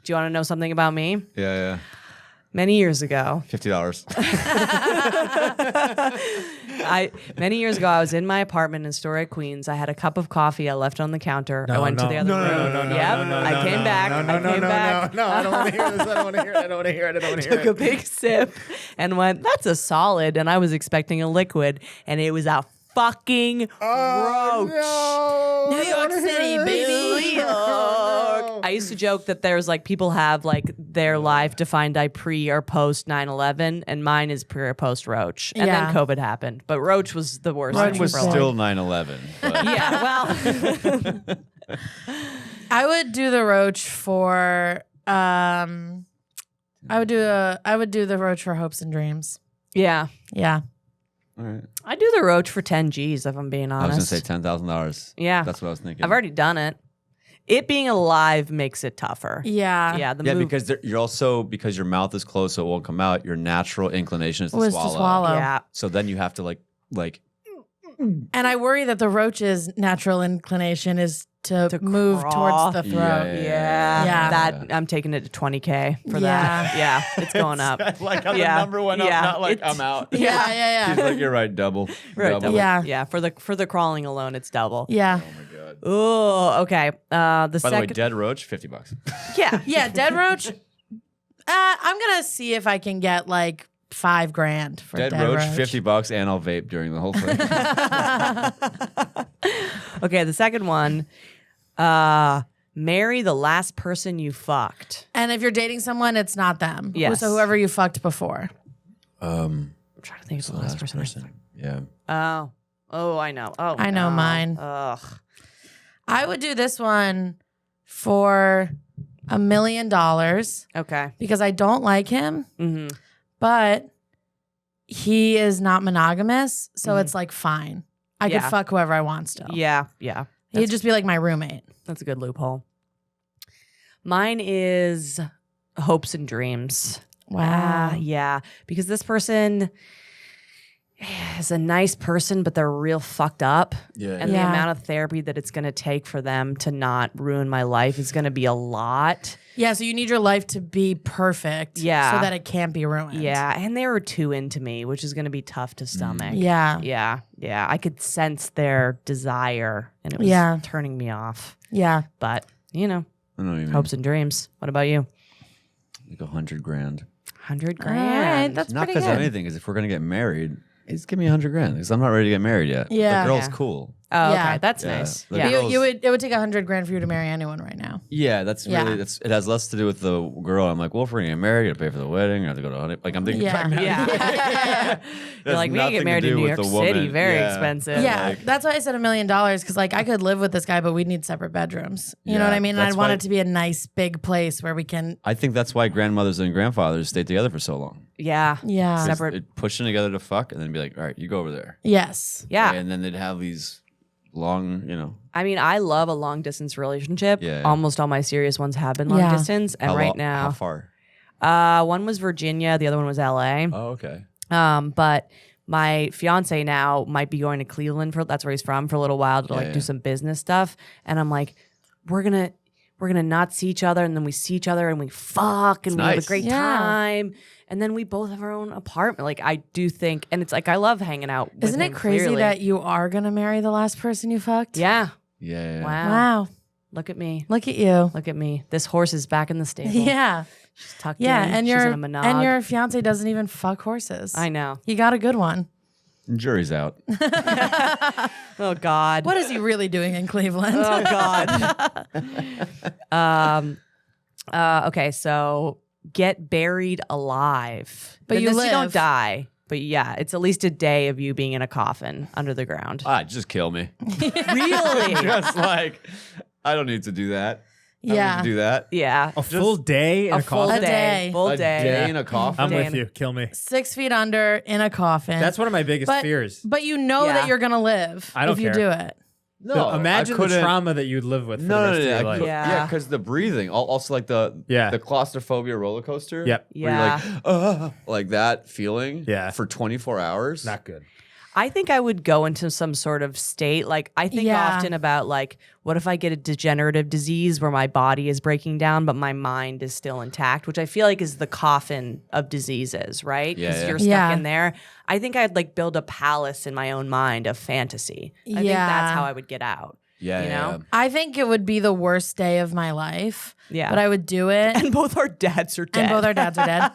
Do you want to know something about me? Yeah. Many years ago, $50. many years ago, I was in my apartment in Astoria, Queens. I had a cup of coffee. I left it on the counter. I went to the other room. Yep. I came back. I came back. No, I don't want to hear this. I don't want to hear it. I don't want to hear it. I don't want to hear Took a it. big sip and went, "That's a solid." And I was expecting a liquid, and it was a fucking roach. New York City, baby. New York. I used to joke that there's like people have like their life defined by pre or post 9/11, and mine is pre or post Roach. And Yeah. then COVID happened, but Roach was the worst. Mine thing was for a long- still 9/11. But Yeah, well, I would do the roach for I would do the roach for hopes and dreams. yeah. Yeah. all right. I do the Roach for 10 G's if I'm being I was honest. gonna say $10,000. Yeah. That's what I was thinking. I've already done it. It being alive makes it tougher. Yeah. Yeah, the Yeah, move. because you're also because your mouth is closed, so it won't come out. Your natural inclination is to Was swallow. to swallow. Yeah. So then you have to like And I worry that the roach's natural inclination is to move crawl. towards the throat. Yeah. Yeah. That I'm taking it to 20K for that. Yeah, it's going up. like how Yeah. the number went up, Yeah. not like I'm out. Yeah. He's like, you're right, double. Right, Double. double. Yeah. Yeah, for the crawling alone, it's double. Yeah. Oh my god. Oh, okay. The By the way, second, dead roach, $50. yeah, Yeah, dead roach. I'm gonna see if I can get like $5,000 for Dead roach, $50, and I'll vape during the whole thing. Okay, the second one, marry the last person you fucked. And if you're dating someone, it's not them. Yes. So whoever you fucked before. I'm trying to think of the last person. I fucked. Yeah. Oh, I know. Oh, I know no. mine. Ugh. I would do this one for $1 million Okay. because I don't like him, Mm-hmm. but he is not monogamous. So it's like fine. I could Yeah. fuck whoever I want still. Yeah, yeah. He'd just be like my roommate. That's a good loophole. Mine is hopes and dreams. Wow. Yeah, because this person is a nice person, but they're real fucked up. Yeah. And the Yeah. amount of therapy that it's going to take for them to not ruin my life is going to be a lot. Yeah, so you need your life to be perfect Yeah. so that it can't be ruined. Yeah, and they were too into me, which is going to be tough to stomach. Yeah. Yeah. I could sense their desire, and it was Yeah. turning me off. Yeah. But, you know, I don't even hopes and dreams. What about you? like $100,000. 100 All grand. right, that's Not pretty because of good. anything, because if we're gonna get married, just give me $100,000 because I'm not ready to get married yet. Yeah. The girl's Yeah. cool. Oh, Yeah. okay. That's Yeah. nice. The Yeah. girl- It would take $100,000 for you to marry anyone right now. Yeah, that's Yeah. really it has less to do with the girl. I'm like, well, if we're gonna get married, you gotta pay for the wedding, I have to go to honeymoon. Like I'm thinking Yeah. back now. Yeah. You're like, we can get married in New York City. Very expensive. Yeah, like- that's why I said $1 million because like I could live with this guy, but we'd need separate bedrooms. You know Yeah, what I mean? And that's I'd want why- it to be a nice big place where we can. I think that's why grandmothers and grandfathers stayed together for so long. Yeah. Yeah. Separate. Pushing together to fuck and then be like, all right, you go over there. Yes. Yeah. And then they'd have these long, I mean, I love a long distance relationship. Yeah. Almost all my serious ones have been long Yeah. distance. And right how now, far? one was Virginia, the other one was LA. Oh, okay. But my fiance now might be going to Cleveland that's where he's from for a little while to like yeah. do some business stuff. And I'm like, we're gonna not see each other, and then we see each other and we fuck and we have a nice. great Yeah. time. And then we both have our own apartment. Like I do think, and it's like I love hanging out with Isn't it him, crazy clearly. that you are gonna marry the last person you fucked? Yeah. Yeah. Wow. Wow. Look at me. Look at you. Look at me. This horse is back in the stable. Yeah. She's tucked Yeah. in. And She's your in a monog. and your fiance doesn't even fuck horses. I know. You got a good one. Jury's out. Oh God. What is he really doing in Cleveland? Oh God. Okay, so get buried alive. But you You don't live. die. But yeah, it's at least a day of you being in a coffin under the ground. Just kill me. Really? Just like, I don't need to do that. I don't Yeah. need to do that. Yeah. A full day in a full coffin. A day. day. Full A day. day in a coffin. I'm Dan. with you. Kill me. 6 feet under in a coffin. That's one of my biggest but, fears. But you know Yeah. that you're gonna live I don't if you care. do it. No, Imagine I the couldn't- trauma that you'd live with for No, the no, rest no, of your I life. could- Yeah. yeah, because the breathing, also like the claustrophobia roller coaster. Yep. Where Yeah. you're like that feeling. Yeah. For 24 hours. Not good. I think I would go into some sort of state. Like I think Yeah. often about like, what if I get a degenerative disease where my body is breaking down, but my mind is still intact, which I feel like is the coffin of diseases, right? Yeah, yeah. You're stuck Yeah. in there. I think I'd like build a palace in my own mind of fantasy. I think Yeah. that's how I would get out. Yeah, You know? yeah. I think it would be the worst day of my life. Yeah. But I would do it. And both our dads are dead. And both our dads are dead.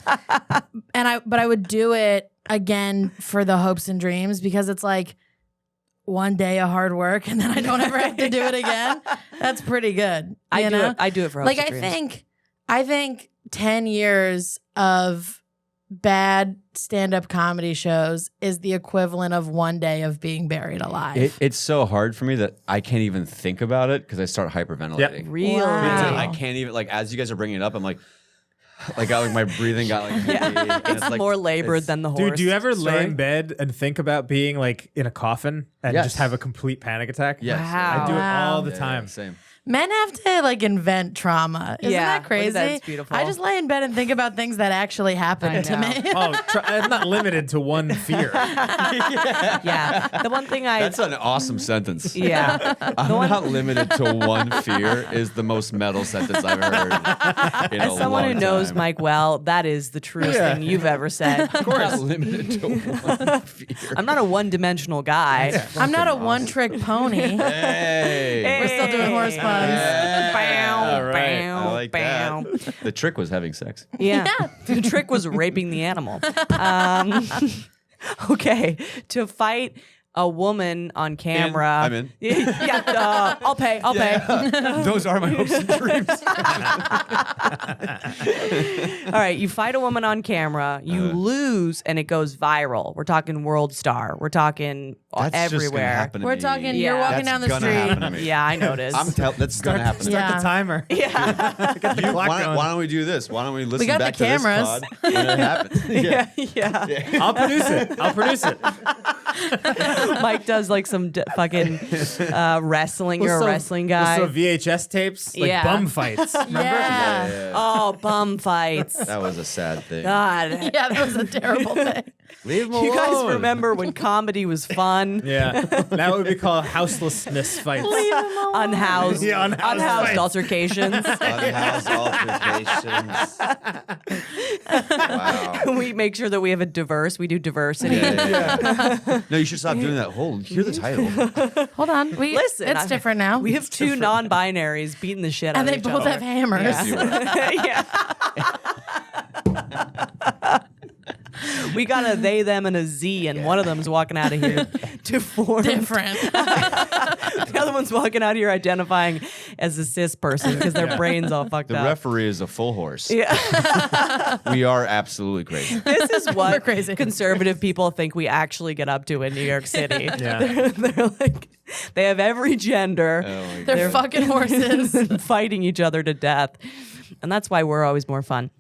But I would do it again for the hopes and dreams because it's like one day of hard work and then I don't ever have to do it again. That's pretty good. I you do know? it. I do it for Like hopes and dreams. I think 10 years of bad stand-up comedy shows is the equivalent of one day of being buried alive. It's so hard for me that I can't even think about it because I start hyperventilating. Really? Wow. I can't even, like, as you guys are bringing it up, I'm like my breathing got like, Yeah. and It's like- more labored than the horse. Dude, do you ever lay story. in bed and think about being like in a coffin and Yes. just have a complete panic attack? Yes. Wow. I do it Wow. all the Yeah, time. same. Men have to like invent trauma. Isn't Yeah, that look at crazy? that, it's beautiful. I just lay in bed and think about things that actually I happened to know. me. I'm not limited to one fear. Yeah. The one thing That's an awesome sentence. yeah. I'm not limited to one fear is the most metal sentence I've heard in As a someone long who knows time. Mike well, that is the truest thing you've ever said. Of course, limited to one fear. I'm not a one-dimensional guy. I'm not a one-trick pony. Hey. We're still doing horse puns. Bow, All right. bow, I like bow. that. The trick was having sex. Yeah. The trick was raping the animal. Okay. To fight a woman on camera. I'm in. Yeah, I'll pay. I'll pay. Those are my hopes and dreams. All right, you fight a woman on camera, you lose, and it goes viral. We're talking world star. We're talking That's just gonna everywhere. happen to We're me. talking. Yeah. You're walking That's down the gonna happen to street. me. Yeah, I noticed. That's gonna happen to me. Yeah. Start the timer. yeah. Get the clock Why going. don't we do this? Why don't we listen got back the to this cameras. pod when it happens? yeah. I'll produce it. I'll produce it. Mike does like some fucking wrestling. You're a wrestling guy. So VHS tapes, like Yeah. bum fights. Yeah. Oh, bum fights. That was a sad thing. God. Yeah, that was a terrible thing. Leave him alone. You guys remember when comedy was fun? Yeah. That would be called houselessness fights. Unhoused, Yeah, unhoused fights. altercations. Unhoused altercations. Wow. We make sure that we have a diverse. We do diversity. No, you should stop doing that. Hear the title. Hold on. Listen, it's different now. We have two non-binaries beating the shit out and of they each both other. have hammers. Yeah. We got a they, them, and a Z, and one of them's walking out of here to form. Different. The other one's walking out of here identifying as a cis person because their brain's all fucked The up. referee is a full horse. Yeah. We are absolutely crazy. This is We're what crazy. conservative people think we actually get up to in New York City. Yeah. They're like, they have every gender. Oh my They're fucking horses. Fighting each other to death. And that's why we're always more fun.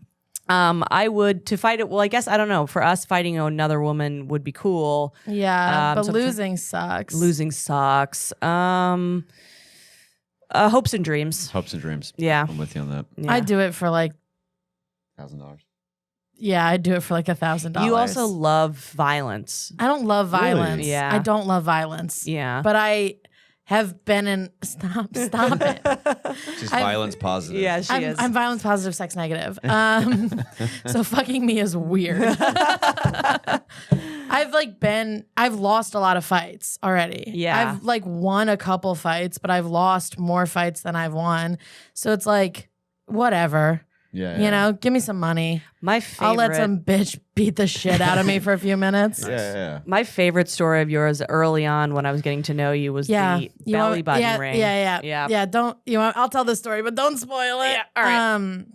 I would to fight it. Well, I guess I don't know. For us, fighting another woman would be cool. Yeah, but so losing sucks. Losing sucks. Hopes and dreams. Hopes and dreams. Yeah. I'm with you on that. Yeah. I'd do it for like, $1,000. yeah, I'd do it for like $1,000. You also love violence. I don't love violence. Yeah. I don't love violence. Yeah. But I have been in. Stop it. She's violence positive. Yeah, she is. I'm violence positive, sex negative. So fucking me is weird. I've lost a lot of fights already. Yeah. I've like won a couple fights, but I've lost more fights than I've won. So it's like, whatever. Yeah. You know, give me some money. My favorite. I'll let some bitch beat the shit out of me for a few minutes. Yeah. My favorite story of yours early on when I was getting to know you was Yeah, the you belly want- button yeah, ring. Yeah. Don't you want? I'll tell the story, but don't spoil it. Yeah, all right.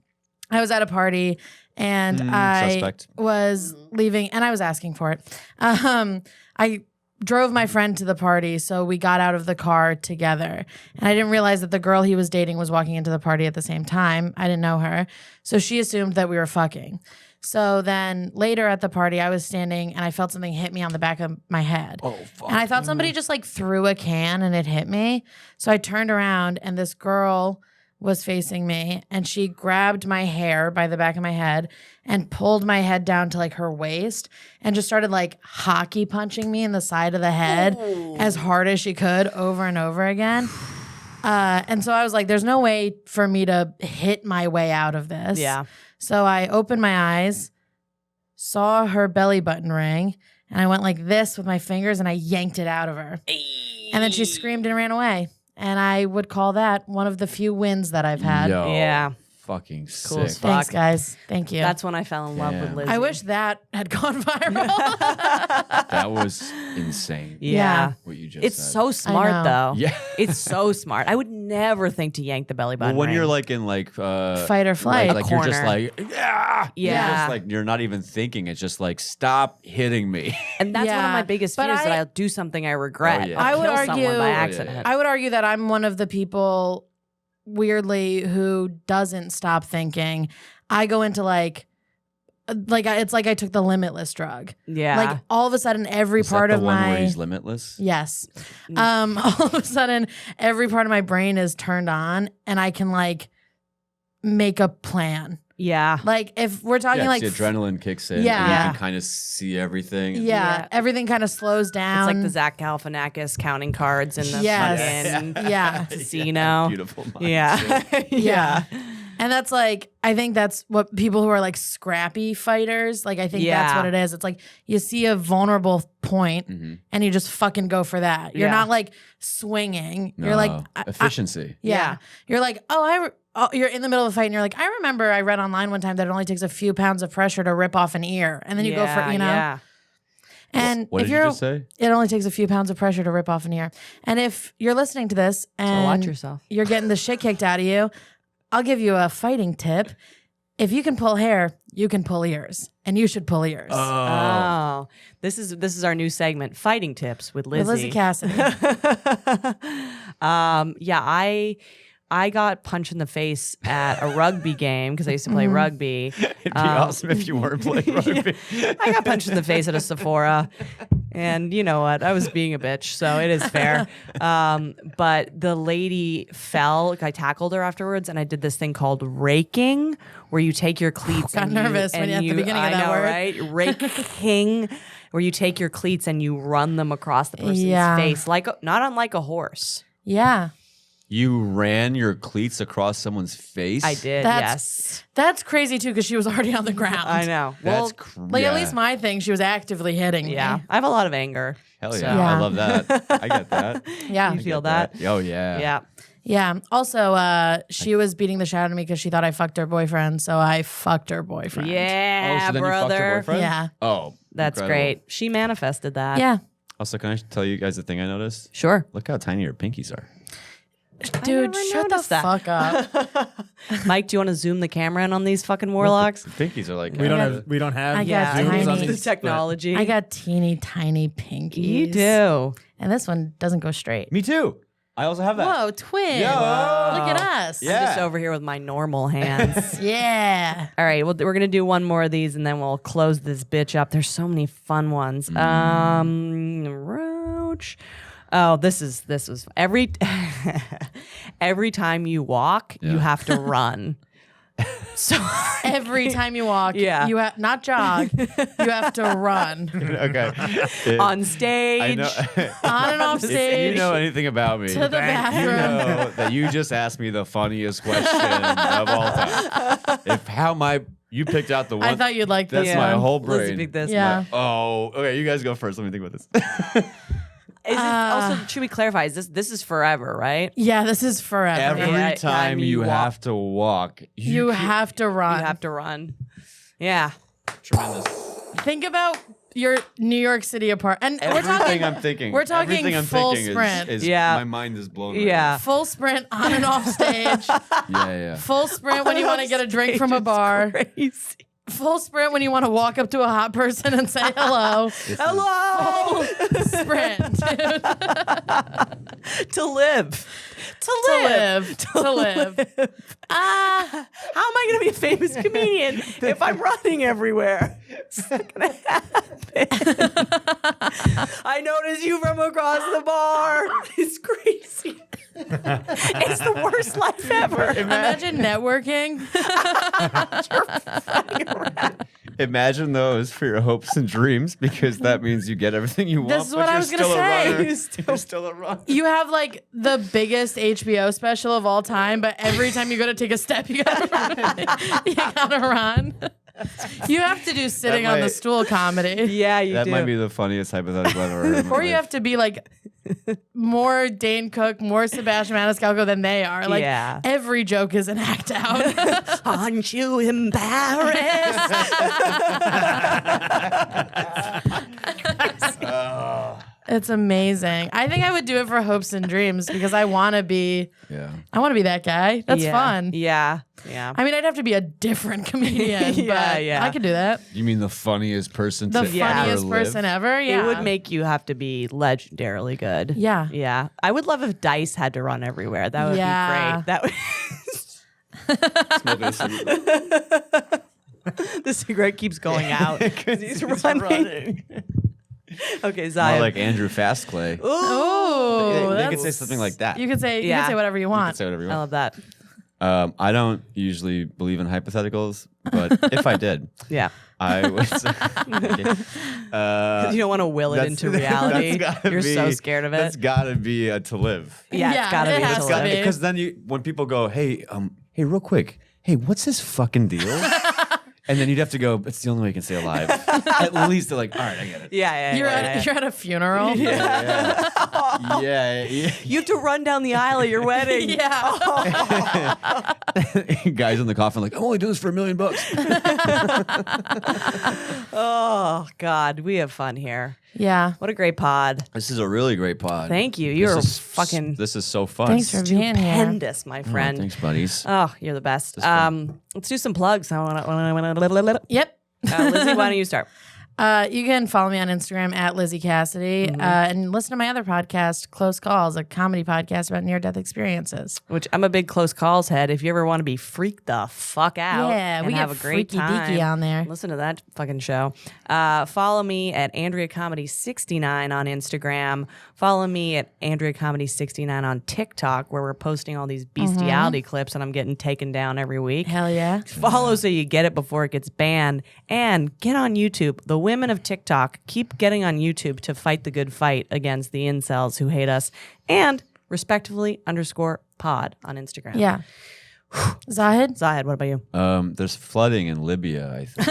I was at a party and I suspect. was leaving, and I was asking for it. I drove my friend to the party, so we got out of the car together. And I didn't realize that the girl he was dating was walking into the party at the same time. I didn't know her, so she assumed that we were fucking. So then later at the party, I was standing and I felt something hit me on the back of my head. Oh, fuck. And I thought somebody just like threw a can and it hit me. So I turned around and this girl was facing me and she grabbed my hair by the back of my head and pulled my head down to like her waist and just started like hockey punching me in the side of the head as hard as she could over and over again. And so I was like, there's no way for me to hit my way out of this. Yeah. So I opened my eyes, saw her belly button ring, and I went like this with my fingers and I yanked it out of her. And then she screamed and ran away. And I would call that one of the few wins that I've had. Yo, Yeah. Fucking Cool as sick. fuck. Thanks, guys. Thank you. That's when I fell in love with Damn. Lizzie. I wish that had gone viral. That was insane. Yeah. What you just It's said. so smart know. though. Yeah. It's so smart. I would never think to yank the belly button. Well, when ring. you're like in like Fight or flight. like you're just corner. like yeah, Yeah. You're just like you're not even thinking. It's just like stop hitting me. And that's one of Yeah. my biggest But fears that I- I'll do something I regret. Oh, yeah. I'll I would kill argue- someone by Oh, yeah, accident. I would argue that I'm one of the people, weirdly, who doesn't stop thinking. I go into like it's like I took the limitless drug. Yeah. Like all of a sudden, every Is part that of the one my where he's limitless? yes, all of a sudden, every part of my brain is turned on, and I can like make a plan. Yeah. Like if we're talking Yeah, like the adrenaline kicks in. Yeah. And you Yeah. can kind of see everything. yeah, everything kind of slows down. It's like the Zach Galifianakis counting cards in the Yes. fucking Yeah. casino. Beautiful mind. Yeah. Yeah. And that's like, I think that's what people who are like scrappy fighters, like I think that's Yeah. what it is. It's like you see a vulnerable point and you just fucking go for that. You're Yeah. not like swinging. You're like, efficiency. yeah. You're like, you're in the middle of a fight and you're like, I remember I read online one time that it only takes a few pounds of pressure to rip off an ear. And then you go for, you know. Yeah. And What if did you you're, just say? it only takes a few pounds of pressure to rip off an ear. And if you're listening to this and watch yourself. you're getting the shit kicked out of you, I'll give you a fighting tip. If you can pull hair, you can pull ears, and you should pull ears. Oh, this is our new segment, fighting tips with Lizzie. With Lizzie Cassidy. Yeah, I got punched in the face at a rugby game because I used to play rugby. It'd be awesome if you weren't playing rugby. I got punched in the face at a Sephora, and you know what? I was being a bitch, so it is fair. But the lady fell. Like I tackled her afterwards, and I did this thing called raking, where you take your cleats. Got and nervous you, when and you at the beginning of I that know, word. right? Raking, where you take your cleats and you run them across the person's Yeah. face, not unlike a horse. Yeah. You ran your cleats across someone's face? I did. That's crazy too, because she was already on the ground. I know. That's Like at least my thing, she was actively hitting Yeah, me. I have a lot of anger. Hell yeah. So- Yeah. I love that. I get that. Yeah. You feel that? Oh, yeah. Yeah. Yeah. Also, she was beating the shit out of me because she thought I fucked her boyfriend, so I fucked her boyfriend. Oh, Yeah, so then you fucked her brother. boyfriend? Yeah. Oh. That's incredible. great. She manifested that. Yeah. Also, can I tell you guys the thing I noticed? Sure. Look how tiny your pinkies are. Dude, never shut the noticed that. fuck up. Mike, do you want to zoom the camera in on these fucking warlocks? The pinkies are like... We don't have I got zooms on tiny- these, The technology. I got teeny tiny pinkies. You do. And this one doesn't go straight. Me too. I also have that. Whoa, twin. Yo. Look at us. Yeah. I'm just over here with my normal hands. Yeah. All right, well, we're gonna do one more of these, and then we'll close this bitch up. There's so many fun ones. Roach. Oh, this was every every time you walk, you have to run. So Every time you walk, Yeah. you have not jog, you have to run. Okay. on stage. I know. On and off If stage. you know anything about me, To the bathroom. you know that you just asked me the funniest question of all time. You picked out the one. I thought you'd like this That's my one. whole Lizzie brain. picked this. Yeah. Oh, okay. You guys go first. Let me think about this. Is it also, should we clarify? Is this is forever, right? Yeah, this is forever. Every Yeah, time you walk. have to walk, you have to run. You have to run. Yeah. tremendous. Think about your New York City apartment. And we're Everything talking I'm thinking. we're talking everything I'm full thinking sprint. Is Yeah. My mind is blown. right Yeah. full sprint on and off stage. now. Yeah. Full sprint when you want to get a drink from a bar. Crazy. Full sprint when you want to walk up to a hot person and say hello. Hello. Sprint. dude. To live. To live. How am I going to be a famous comedian if I'm running everywhere? It's not going to happen. I noticed you from across the bar. It's crazy. It's the worst life ever. Imagine networking. Imagine those for your hopes and dreams, because that means you get everything you want. This is but what you're I was gonna still a say. runner. You're still a runner. You have like the biggest HBO special of all time, but every time you go to take a step, you gotta run. You gotta run. You have to do sitting on the might- stool comedy. Yeah, you That do. might be the funniest hypothetical I've ever heard. In my Or you life. have to be like more Dane Cook, more Sebastian Maniscalco than they are. Like Yeah. every joke is an act out. Aren't you embarrassed? It's amazing. I think I would do it for hopes and dreams because I want to be Yeah. that guy. That's Yeah. fun. Yeah. Yeah. I mean, I'd have to be a different comedian, Yeah, but yeah. I could do that. You mean the funniest person The to funniest ever person live? ever. Yeah. It would make you have to be legendarily good. Yeah. Yeah. I would love if Dice had to run everywhere. That would Yeah. be great. That would Smoking a cigarette. The cigarette keeps going out because he's running. Okay, More Zahid. like Andrew Fastclay. Oh, They could say something like that. You could say Yeah. whatever you You want. could say whatever you I want. love that. I don't usually believe in hypotheticals, but if I did, Yeah. I would say, You don't want to will it into reality. that's gotta You're so be- scared of That's it. got to be to live. Yeah, Yeah, it's got to it be. has to to live. be. Because then when people go, hey, real quick, hey, what's this fucking deal? And then you'd have to go, it's the only way I can stay alive. At least they're like, all right, I get it. Yeah. You're at a funeral. Yeah. You have to run down the aisle at your wedding. Yeah. Guys in the coffin like, I'm only doing this for $1 million. Oh God, we have fun here. Yeah. What a great pod. This is a really great pod. Thank you. You're fucking This is so fun. Thanks for being here. stupendous, my Oh, friend. thanks, buddies. Oh, you're the best. fun. Let's do some plugs. Yep. Lizzie, why don't you start? You can follow me on Instagram at Lizzie Cassidy and listen to my other podcast, Close Calls, a comedy podcast about near-death experiences. Which I'm a big close calls head. If you ever want to be freaked the fuck out Yeah, and we have get a great freaky time, deaky on there. listen to that fucking show. Follow me at Andrea Comedy 69 on Instagram. Follow me at Andrea Comedy 69 on TikTok, where we're posting all these bestiality clips and I'm getting taken down every week. Hell yeah. Follow so you get it before it gets banned. And get on YouTube. The women of TikTok keep getting on YouTube to fight the good fight against the incels who hate us. And respectively _pod on Instagram. Yeah. Zahid? Zahid, what about you? There's flooding in Libya, I think.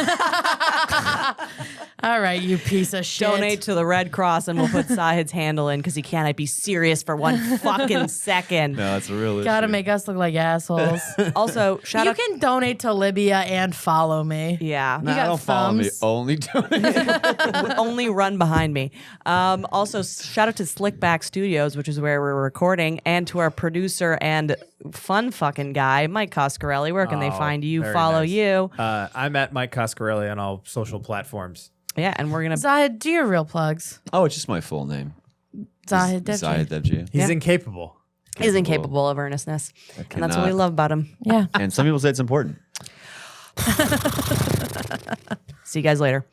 All right, you piece of shit. Donate to the Red Cross and we'll put Zahid's handle in because he can't be serious for one fucking second. No, that's a real issue. Gotta make us look like assholes. Also, shout You out. can donate to Libya and follow me. Yeah. Nah, got don't follow me. thumbs? Only donate. Only run behind me. Also, shout out to Slickback Studios, which is where we're recording, and to our producer and fun fucking guy, Mike Coscarelli. Where can they find you? very Follow nice. you. I'm at Mike Coscarelli on all social platforms. Yeah, and we're gonna. Zahid, do your real plugs. Oh, it's just my full name. Zahid Dewji. Zahid Dewji. He's Yeah. incapable. Is incapable of earnestness, and that's what we cannot. love about him. Yeah. And some people say it's important. See you guys later.